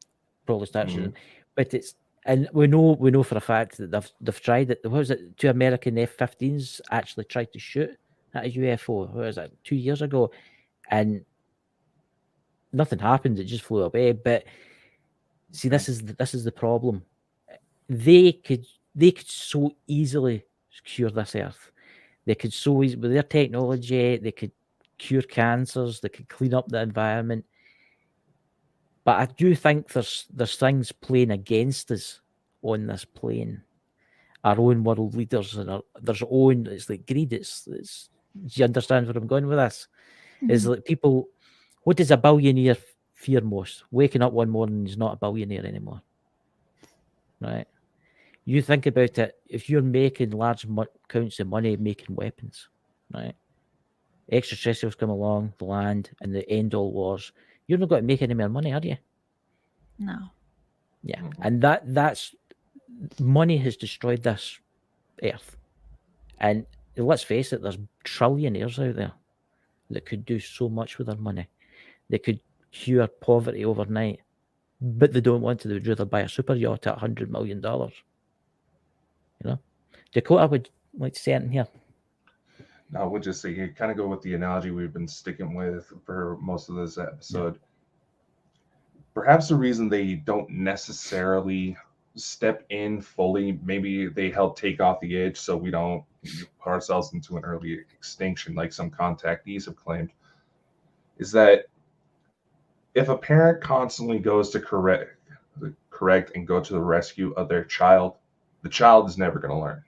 Speaker 4: probably start shooting, but it's. And we know for a fact that they've tried it. What was it? 2 American F-15s actually tried to shoot at a UFO. What was it? 2 years ago, and nothing happened. It just flew away. But see, this is the problem. They could so easily cure this Earth. They could so easily, with their technology, they could cure cancers. They could clean up the environment. But I do think there's things playing against us on this plane. Our own world leaders and there's own. It's like greed. It's. Do you understand where I'm going with this? Mm-hmm. Is like people. What does a billionaire fear most? Waking up one morning and he's not a billionaire anymore. Right? You think about it. If you're making large amounts of money making weapons, right? Extraterrestrials come along, the land, and they end all wars. You're not going to make any more money, are you?
Speaker 3: No.
Speaker 4: Yeah, and that's money has destroyed this Earth. And let's face it, there's trillionaires out there that could do so much with their money. They could cure poverty overnight, but they don't want to. They would rather buy a super yacht at $100 million. You know, Dakota would like to say anything here.
Speaker 2: No, I would just say you kind of go with the analogy we've been sticking with for most of this episode. Yeah. Perhaps the reason they don't necessarily step in fully, maybe they help take off the edge so we don't put ourselves into an early extinction like some contactees have claimed, is that if a parent constantly goes to correct and go to the rescue of their child, the child is never going to learn.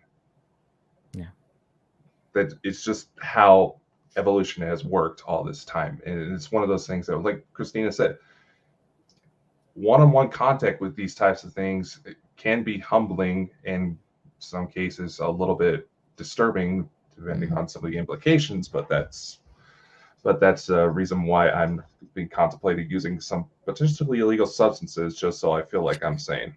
Speaker 2: that it's just how evolution has worked all this time. And it's one of those things that, like Cristina said, one-on-one contact with these types of things can be humbling, and in some cases a little bit disturbing, depending on some of the implications. But that's a reason why I'm being contemplating using some potentially illegal substances, just so I feel like I'm sane.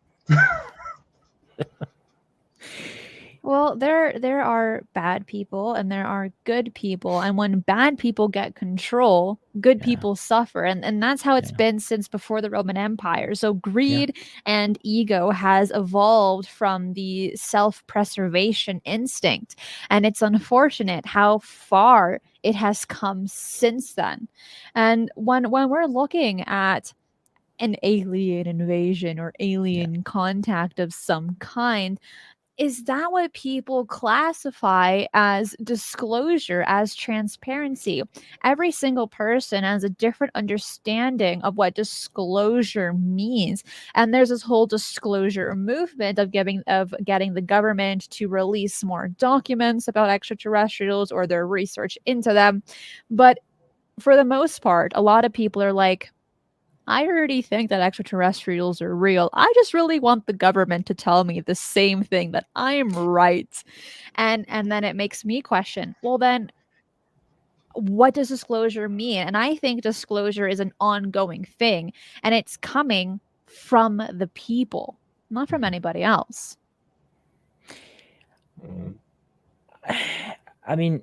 Speaker 3: Well, there are bad people and there are good people, and when bad people get control, good people suffer, and that's how it's been since before the Roman Empire. So greed and ego has evolved from the self-preservation instinct, and it's unfortunate how far it has come since then. And when we're looking at an alien invasion or alien contact of some kind, is that what people classify as disclosure, as transparency? Every single person has a different understanding of what disclosure means. And there's this whole disclosure movement of getting the government to release more documents about extraterrestrials or their research into them. But for the most part, a lot of people are like, I already think that extraterrestrials are real. I just really want the government to tell me the same thing, that I'm right. And then it makes me question, well then, what does disclosure mean? And I think disclosure is an ongoing thing, and it's coming from the people, not from anybody else.
Speaker 4: I mean,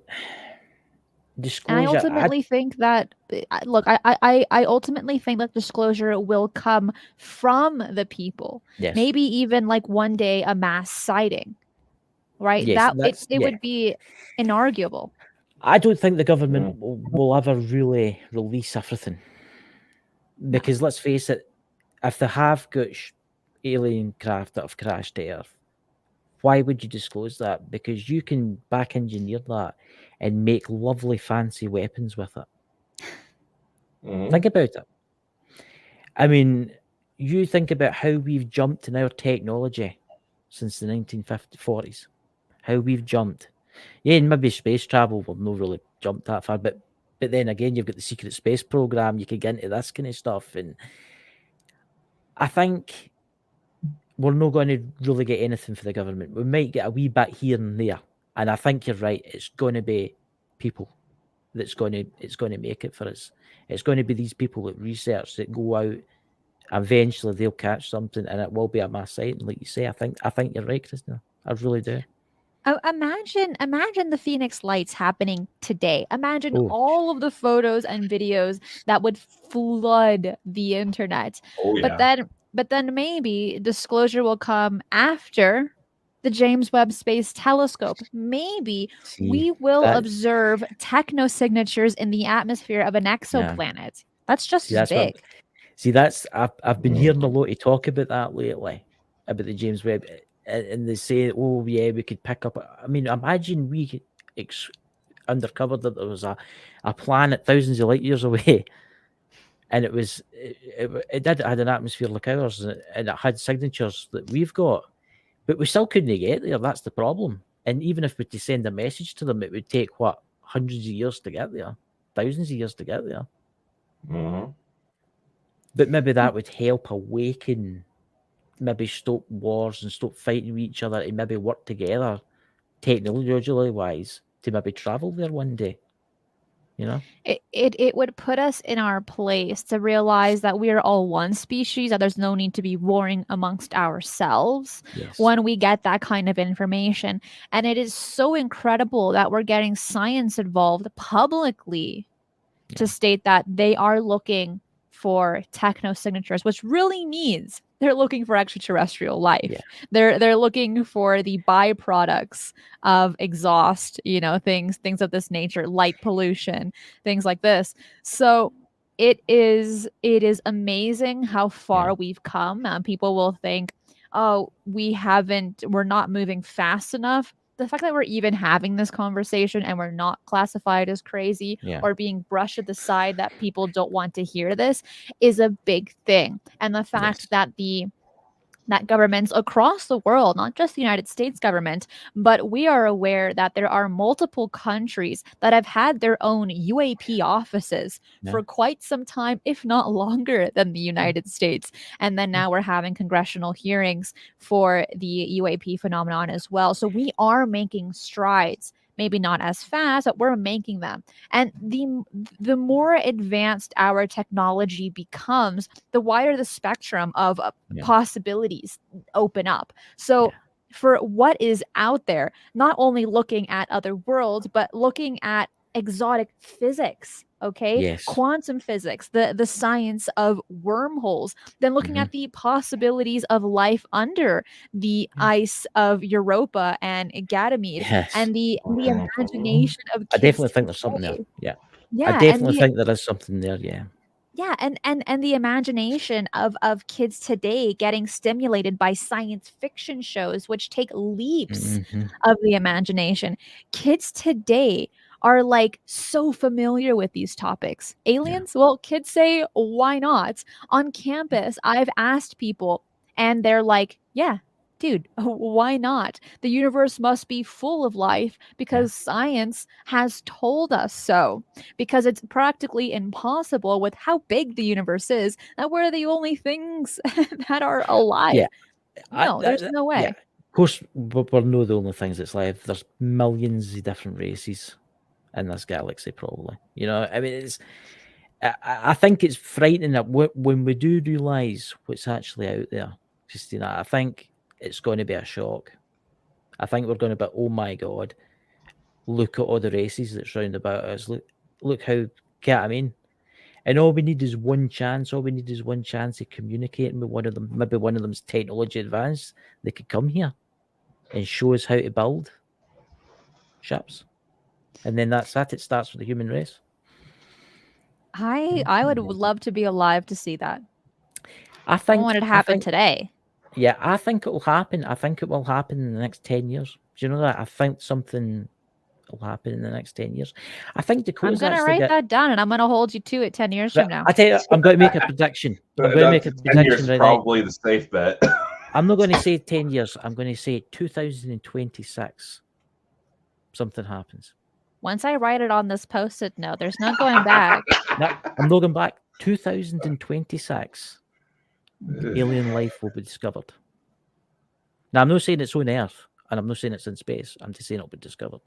Speaker 4: disclosure.
Speaker 3: And I ultimately think that, look, I ultimately think that disclosure will come from the people.
Speaker 4: Yes.
Speaker 3: Maybe even like one day a mass sighting, right?
Speaker 4: Yes,
Speaker 3: it would be inarguable.
Speaker 4: I don't think the government will ever really release everything, because let's face it, if they have got alien craft that have crashed to Earth, why would you disclose that? Because you can back engineer that and make lovely fancy weapons with it. Think about it. I mean, you think about how we've jumped in our technology since the 1940s. How we've jumped. Yeah, maybe space travel will not really jump that far, but then again, you've got the secret space program. You could get into this kind of stuff, and I think we're not going to really get anything for the government. We might get a wee bit here and there, and I think you're right. It's going to be people it's going to make it for us. It's going to be these people that research, that go out. Eventually, they'll catch something, and it will be a mass sighting, like you say. I think you're right, Cristina. I really do.
Speaker 3: Imagine the Phoenix Lights happening today. Imagine all of the photos and videos that would flood the internet. But then maybe disclosure will come after the James Webb Space Telescope. Maybe we will observe technosignatures in the atmosphere of an exoplanet. That's just as big.
Speaker 4: I've been hearing a lot of talk about that lately, about the James Webb. And they say, oh, yeah, we could pick up. I mean, imagine we uncovered that there was a planet thousands of light years away, and it had an atmosphere like ours, and it had signatures that we've got, but we still couldn't get there. That's the problem. And even if we were to send a message to them, it would take hundreds of years to get there, thousands of years to get there. But maybe that would help awaken. Maybe stop wars and stop fighting with each other, and maybe work together, technologically wise, to maybe travel there one day. You know,
Speaker 3: it would put us in our place to realize that we are all one species, that there's no need to be warring amongst ourselves when we get that kind of information. And it is so incredible that we're getting science involved publicly to state that they are looking for technosignatures, which really means they're looking for extraterrestrial life. They're looking for the byproducts of exhaust, things of this nature, light pollution, things like this. So it is amazing how far we've come. People will think, oh, we're not moving fast enough. The fact that we're even having this conversation and we're not classified as crazy or being brushed at the side, that people don't want to hear this, is a big thing. And the fact that the that governments across the world, not just the United States government, but we are aware that there are multiple countries that have had their own UAP offices for quite some time, if not longer than the United States. And then now we're having congressional hearings for the UAP phenomenon as well. So we are making strides. Maybe not as fast, but we're making them. And the more advanced our technology becomes, the wider the spectrum of possibilities open up. So for what is out there, not only looking at other worlds, but looking at exotic physics, quantum physics, the science of wormholes, then looking at the possibilities of life under the ice of Europa and Ganymede, and the imagination of kids.
Speaker 4: I definitely think there's something there.
Speaker 3: Yeah,
Speaker 4: I definitely think there is something there.
Speaker 3: Yeah, and the imagination of kids today getting stimulated by science fiction shows, which take leaps of the imagination. Kids today are like so familiar with these topics. Aliens? Well, kids say, why not? On campus, I've asked people and they're like, yeah, dude, why not? The universe must be full of life because science has told us so. Because it's practically impossible with how big the universe is that we're the only things that are alive. No, there's no way.
Speaker 4: Of course, we're not the only things that's alive. There's millions of different races in this galaxy, probably. I mean, I think it's frightening that when we do realize what's actually out there, Christina, I think it's going to be a shock. I think we're going to be, oh my God, look at all the races that's round about us. Look how, I mean, and all we need is one chance. All we need is one chance of communicating with one of them. Maybe one of them's technology advanced. They could come here and show us how to build ships. And then that's that. It starts with the human race.
Speaker 3: I would love to be alive to see that.
Speaker 4: I
Speaker 3: want it to happen today.
Speaker 4: Yeah, I think it will happen. I think it will happen in the next 10 years. Do you know that? I think something will happen in the next 10 years. I think Dakota's
Speaker 3: I'm going to write that down and I'm going to hold you to it 10 years from now.
Speaker 4: I tell you, I'm going to make a prediction. I'm going to make a prediction.
Speaker 2: 10 years is probably the safe bet.
Speaker 4: I'm not going to say 10 years. I'm going to say 2026. Something happens.
Speaker 3: Once I write it on this Post-it note, there's no going back.
Speaker 4: No, I'm not going back. 2026. Alien life will be discovered. Now, I'm not saying it's on Earth, and I'm not saying it's in space. I'm just saying it'll be discovered.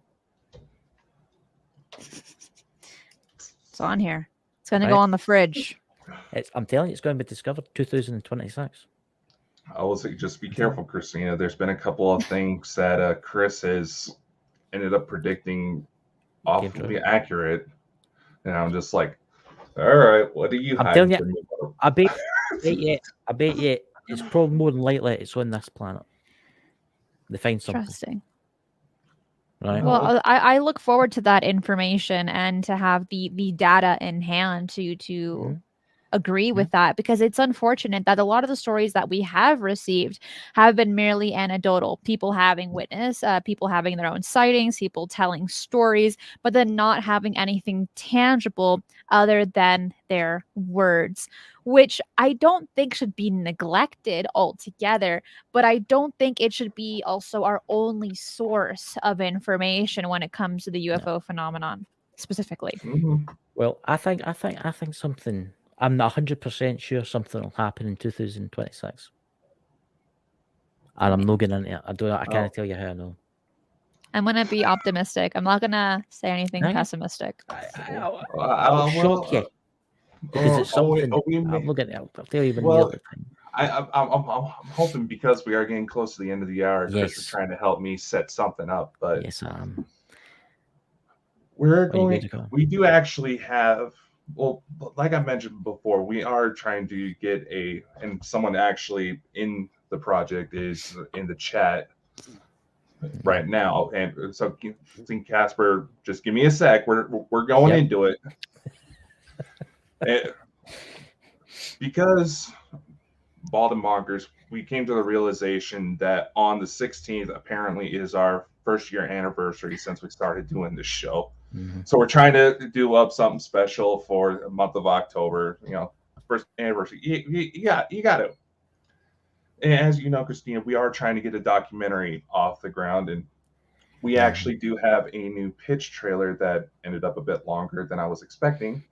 Speaker 3: It's on here. It's going to go on the fridge.
Speaker 4: I'm telling you, it's going to be discovered 2026.
Speaker 2: I will say, just be careful, Christina. There's been a couple of things that Chris has ended up predicting awfully accurate, and I'm just like, all right, what do you?
Speaker 4: I'm telling you, I bet you, it's probably more than likely it's on this planet. They find something.
Speaker 3: Interesting.
Speaker 4: Right.
Speaker 3: Well, I look forward to that information and to have the data in hand to agree with that, because it's unfortunate that a lot of the stories that we have received have been merely anecdotal. People having witnessed, people having their own sightings, people telling stories, but then not having anything tangible other than their words, which I don't think should be neglected altogether, but I don't think it should be also our only source of information when it comes to the UFO phenomenon specifically.
Speaker 4: Well, I think something. I'm not 100% sure something will happen in 2026, and I'm not getting into it. I can't tell you how I know.
Speaker 3: I'm gonna be optimistic. I'm not gonna say anything pessimistic.
Speaker 4: I'll shock you because it's something. I'm looking at. I'll tell you when the other thing.
Speaker 2: I'm hoping, because we are getting close to the end of the hour. Chris is trying to help me set something up, but
Speaker 4: yes,
Speaker 2: we're going. We do actually have. Well, like I mentioned before, we are trying to get and someone actually in the project is in the chat right now. And so, Casper, just give me a sec. We're going into it. Because Bald and Bonkers, we came to the realization that on the 16th apparently is our first year anniversary since we started doing this show. So we're trying to do up something special for the month of October. First anniversary. You got to. as you know, Christina, we are trying to get a documentary off the ground, and we actually do have a new pitch trailer that ended up a bit longer than I was expecting.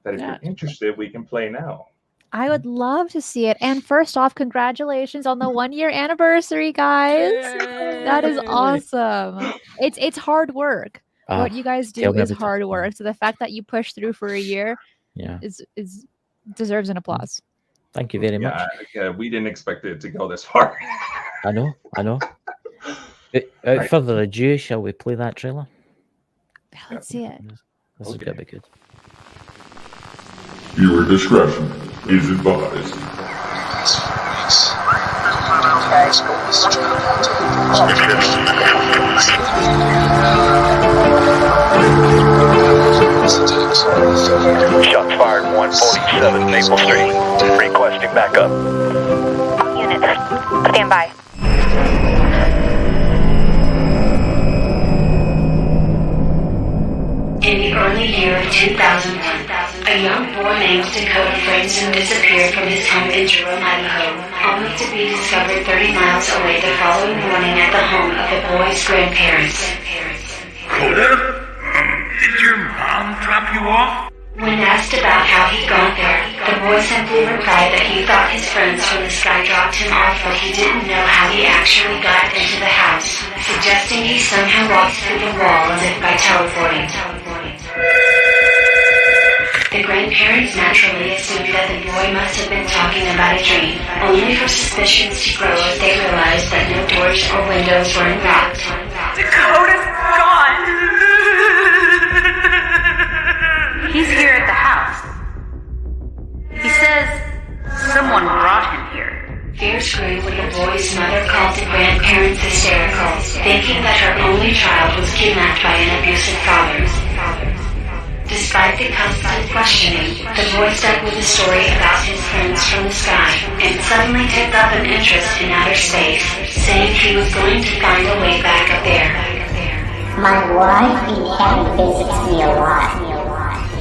Speaker 2: That if you're interested, we can play now.
Speaker 3: I would love to see it. And first off, congratulations on the 1-year anniversary, guys. Yay! That is awesome. It's hard work. What you guys do is hard work. So the fact that you pushed through for a year is deserves an applause.
Speaker 4: Thank you very much.
Speaker 2: Yeah, we didn't expect it to go this far.
Speaker 4: I know. Without further ado, shall we play that trailer?
Speaker 3: Let's see it.
Speaker 4: This is gonna be good.
Speaker 5: Viewer discretion is advised.
Speaker 6: Shots fired 147 Maple Street. Requesting backup.
Speaker 7: Units, stand by.
Speaker 8: In the early year of 2001, a young boy named Dakota Franson disappeared from his home in Jerome, Idaho, only to be discovered 30 miles away the following morning at the home of the boy's grandparents.
Speaker 9: Dakota? Did your mom drop you off?
Speaker 8: When asked about how he got there, the boy simply replied that he thought his friends from the sky dropped him off, but he didn't know how he actually got into the house, suggesting he somehow walked through the wall as if by teleporting. The grandparents naturally assumed that the boy must have been talking about a dream, only for suspicions to grow as they realized that no doors or windows were unlocked.
Speaker 7: Dakota's gone! He's here at the house. He says someone brought him here.
Speaker 8: Fears grew when the boy's mother called the grandparents hysterical, thinking that her only child was kidnapped by an abusive father. Despite the constant questioning, the boy stuck with a story about his friends from the sky and suddenly took up an interest in outer space, saying he was going to find a way back up there.
Speaker 10: My wife in heaven visits me a lot.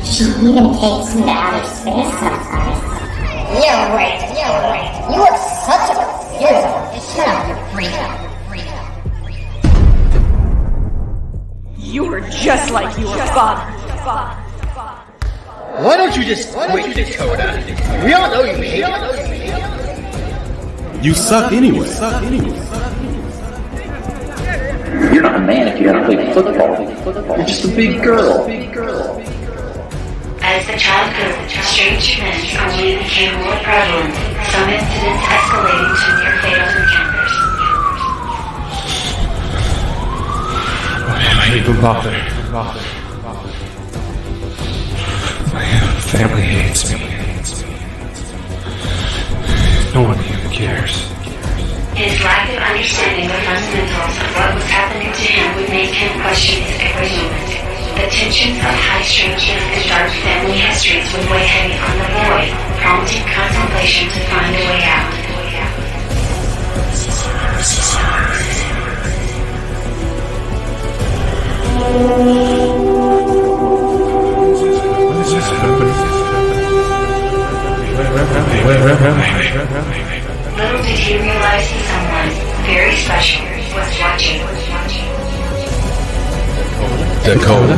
Speaker 10: She even takes me to outer space sometimes. You're right. You are such a beautiful. Shut up, you freak.
Speaker 7: You're just like your father.
Speaker 11: Why don't you just quit, Dakota? We all know you hate it.
Speaker 12: You suck anyway.
Speaker 13: You're not a man if you haven't played football. You're just a big girl.
Speaker 8: As the child grew, strange events only became more prevalent, some incidents escalating to near fatal encounters.
Speaker 12: I hate the bother. My family hates me. No one even cares.
Speaker 8: His lack of understanding the fundamentals of what was happening to him would make him question his every moment. The tensions of high strangeness and dark family histories would weigh heavy on the boy, prompting contemplation to find a way out.
Speaker 12: What is this happening?
Speaker 8: Little did he realize that someone very special was watching.
Speaker 12: Dakota,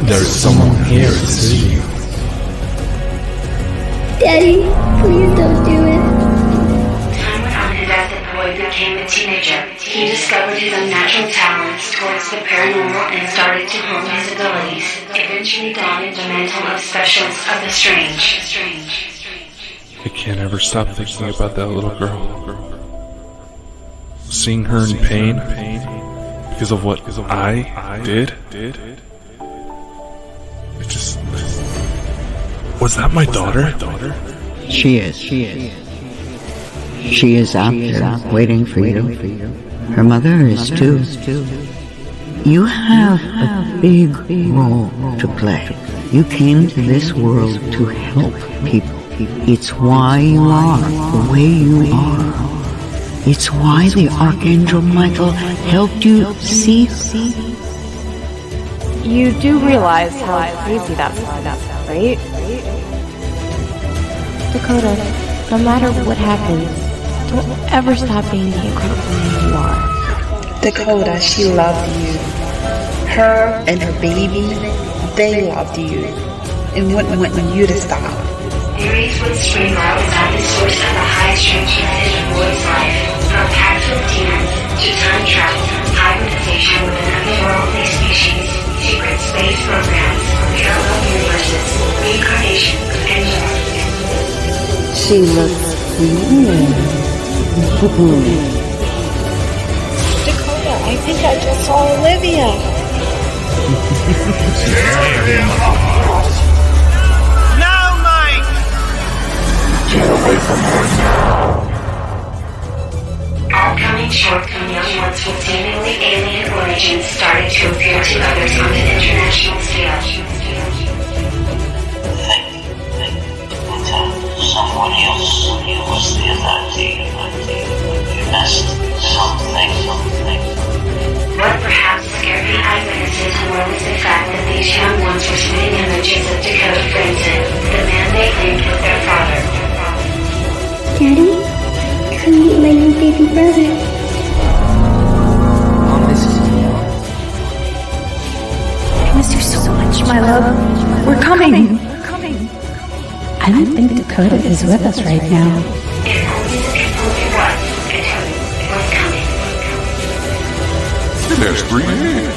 Speaker 12: there's someone here to see you.
Speaker 10: Daddy, please don't do it.
Speaker 8: Time went on, and as the boy became a teenager, he discovered his unnatural talents towards the paranormal and started to hone his abilities, eventually donning the mantle of specialist of the strange.
Speaker 12: I can't ever stop thinking about that little girl. Seeing her in pain because of what I did. It just... Was that my daughter?
Speaker 14: She is. She is out there waiting for you. Her mother is too. You have a big role to play. You came to this world to help people. It's why you are the way you are. It's why the Archangel Michael helped you see.
Speaker 7: You do realize how crazy that sounds, right?
Speaker 10: Dakota, no matter what happens,
Speaker 15: Don't ever stop being the incredible man you are.
Speaker 16: Dakota, she loved you. Her and her baby, they loved you and wouldn't want you to stop.
Speaker 8: Theories would spring up at the source of the high-strange message of Boyd's life, from packs of demons to time travel, hybridization with another worldly species, secret space programs, parallel universes, reincarnation, and more.
Speaker 15: She looks
Speaker 16: Dakota, I think I just saw Olivia.
Speaker 9: Now, Mike!
Speaker 5: Get away from her now.
Speaker 8: All coming short from young ones with seemingly alien origins started to appear to others on an international scale.
Speaker 13: Someone else was the authority. You missed something.
Speaker 8: What perhaps scared the eyewitnesses more was the fact that these young ones were spitting images of Dakota Franson, the man they claimed was their father.
Speaker 10: Daddy, come meet my new baby brother.
Speaker 15: Mom, this is I miss you so much, my love. We're coming.
Speaker 10: I don't think Dakota is with us right now.
Speaker 8: It only was until it was coming.
Speaker 5: It has 3 days.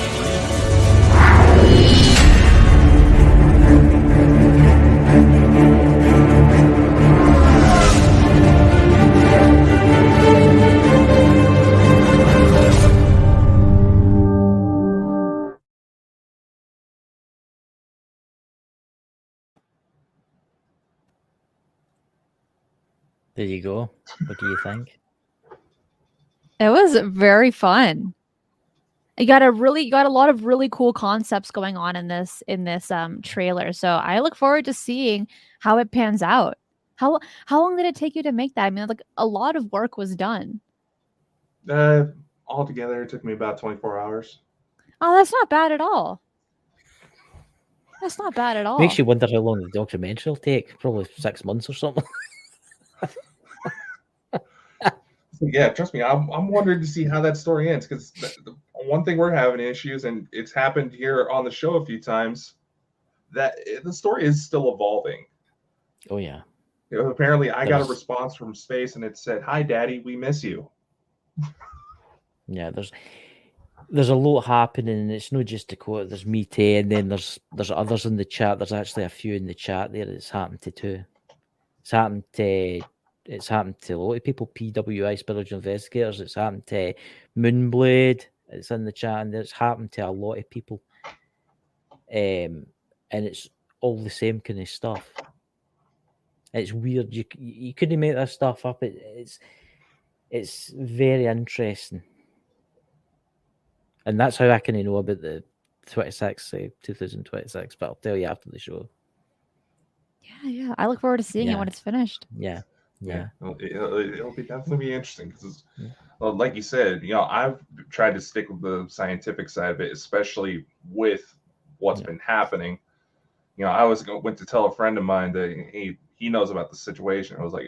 Speaker 4: There you go. What do you think?
Speaker 3: It was very fun. You got a lot of really cool concepts going on in this trailer. So I look forward to seeing how it pans out. How long did it take you to make that? I mean, like a lot of work was done.
Speaker 2: Altogether, it took me about 24 hours.
Speaker 3: Oh, that's not bad at all. That's not bad at all.
Speaker 4: Makes you wonder how long the documentary will take. Probably 6 months or something.
Speaker 2: Yeah, trust me, I'm wondering to see how that story ends, because one thing we're having issues, and it's happened here on the show a few times, that the story is still evolving.
Speaker 4: Oh yeah.
Speaker 2: Apparently, I got a response from space, and it said, "Hi, Daddy, we miss you."
Speaker 4: Yeah, there's a lot happening, and it's not just Dakota. There's me, Tay, and then there's others in the chat. There's actually a few in the chat there that's happened to too. It's happened to a lot of people. PWI Spiritual Investigators. It's happened to Moonblade. It's in the chat, and it's happened to a lot of people. And it's all the same kind of stuff. It's weird. You couldn't make this stuff up. It's very interesting, and that's how I can know about the 2026. But I'll tell you after the show.
Speaker 3: Yeah. I look forward to seeing it when it's finished.
Speaker 4: Yeah.
Speaker 2: It'll definitely be interesting because, well, like you said, I've tried to stick with the scientific side of it, especially with what's been happening. I went to tell a friend of mine that he knows about the situation. I was like,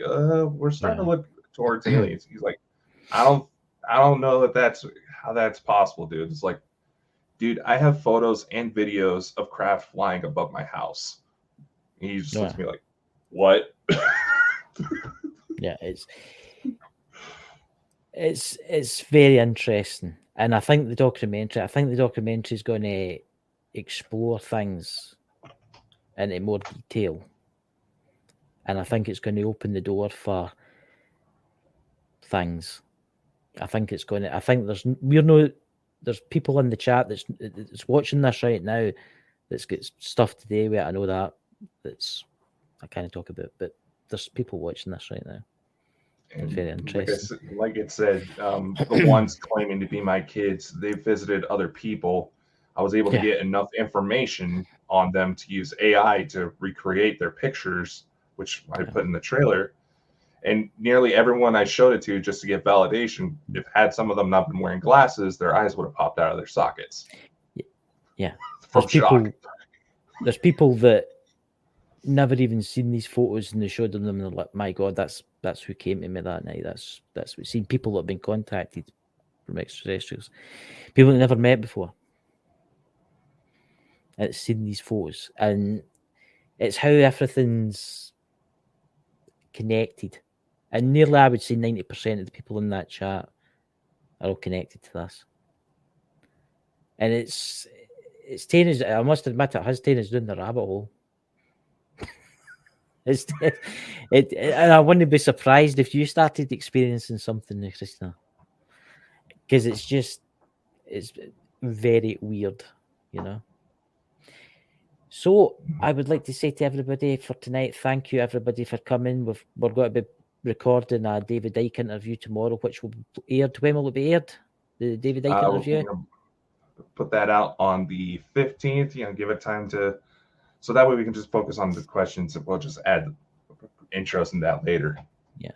Speaker 2: we're starting to look towards aliens. He's like, I don't know that's how that's possible, dude. It's like, dude, I have photos and videos of craft flying above my house. And he just looks at me like, what?
Speaker 4: Yeah, it's very interesting, and I think the documentary is going to explore things into more detail, and I think it's going to open the door for things. I think there's people in the chat that's watching this right now that's got stuff today with it. I know that's I can't talk about, but there's people watching this right now. It's very interesting.
Speaker 2: Like it said, the ones claiming to be my kids, they visited other people. I was able to get enough information on them to use AI to recreate their pictures, which I put in the trailer. And nearly everyone I showed it to, just to get validation, if had some of them not been wearing glasses, their eyes would have popped out of their sockets.
Speaker 4: Yeah.
Speaker 2: From shock.
Speaker 4: There's people that never even seen these photos, and they showed them and they're like, my God, that's who came to me that night. That's we've seen people that have been contacted from extraterrestrials, people that never met before. And it's seen these photos, and it's how everything's connected. And nearly, I would say 90% of the people in that chat are all connected to this. And it's taken us, I must admit, it has taken us down the rabbit hole. And I wouldn't be surprised if you started experiencing something, Cristina, because it's very weird, you know. So I would like to say to everybody for tonight, thank you everybody for coming. We're going to be recording a David Icke interview tomorrow, which will be aired. When will it be aired? The David Icke interview.
Speaker 2: Put that out on the 15th. Give it time to, so that way we can just focus on the questions, and we'll just add intros and that later.
Speaker 4: Yeah.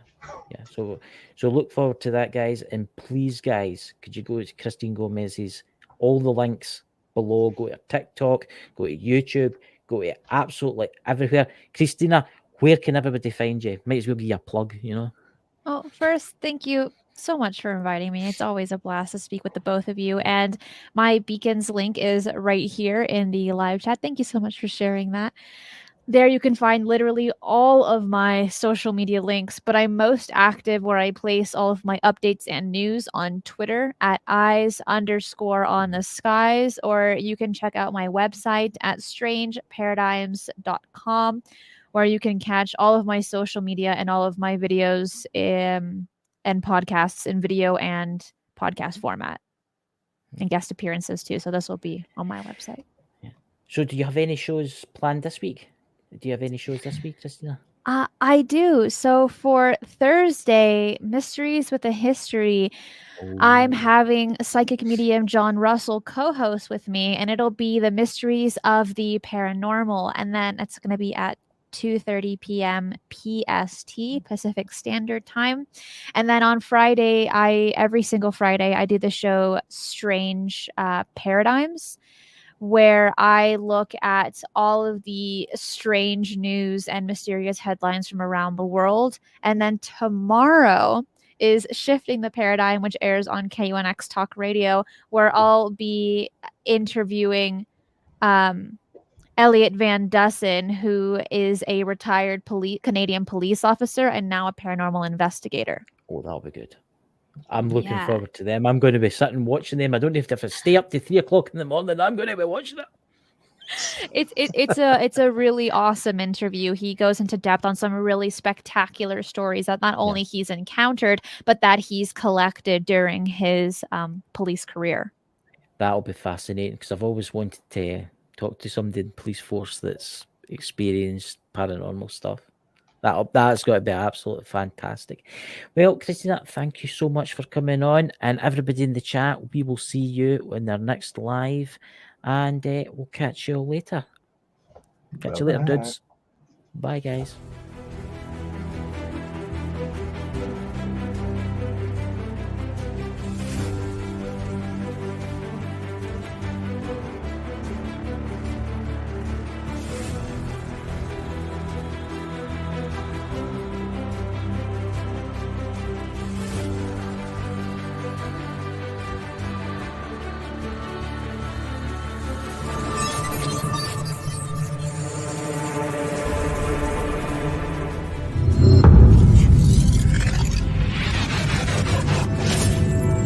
Speaker 4: So look forward to that, guys. And please, guys, could you go to Cristina Gomez's, all the links below, go to TikTok, go to YouTube, go to absolutely everywhere. Cristina, where can everybody find you? Might as well give you a plug, you know.
Speaker 3: Oh, first, thank you so much for inviting me. It's always a blast to speak with the both of you. And my Beacons link is right here in the live chat. Thank you so much for sharing that. There you can find literally all of my social media links, but I'm most active where I place all of my updates and news on Twitter at eyes_on_the_skies, or you can check out my website at strangeparadigms.com, where you can catch all of my social media and all of my videos and podcasts in video and podcast format, and guest appearances too. So this will be on my website.
Speaker 4: Yeah. So do you have any shows planned this week? Do you have any shows this week, Cristina?
Speaker 3: I do. So for Thursday, Mysteries with a History, I'm having psychic medium John Russell co-host with me, and it'll be the mysteries of the paranormal. And then it's going to be at 2:30 p.m. PST, Pacific Standard Time. And then on Friday, every single Friday, I do the show Strange Paradigms, where I look at all of the strange news and mysterious headlines from around the world. And then tomorrow is Shifting the Paradigm, which airs on KUNX Talk Radio, where I'll be interviewing Elliot Van Dussen, who is a retired Canadian police officer and now a paranormal investigator.
Speaker 4: Oh, that'll be good. I'm looking forward to them. I'm going to be sitting watching them. I don't have to stay up to 3 o'clock in the morning. I'm going to be watching it.
Speaker 3: It's a really awesome interview. He goes into depth on some really spectacular stories that not only he's encountered, but that he's collected during his police career.
Speaker 4: That'll be fascinating, because I've always wanted to talk to somebody in the police force that's experienced paranormal stuff. That's got to be absolutely fantastic. Well, Cristina, thank you so much for coming on, and everybody in the chat, we will see you in our next live, and we'll catch you all later. Catch you later, dudes. Bye, guys.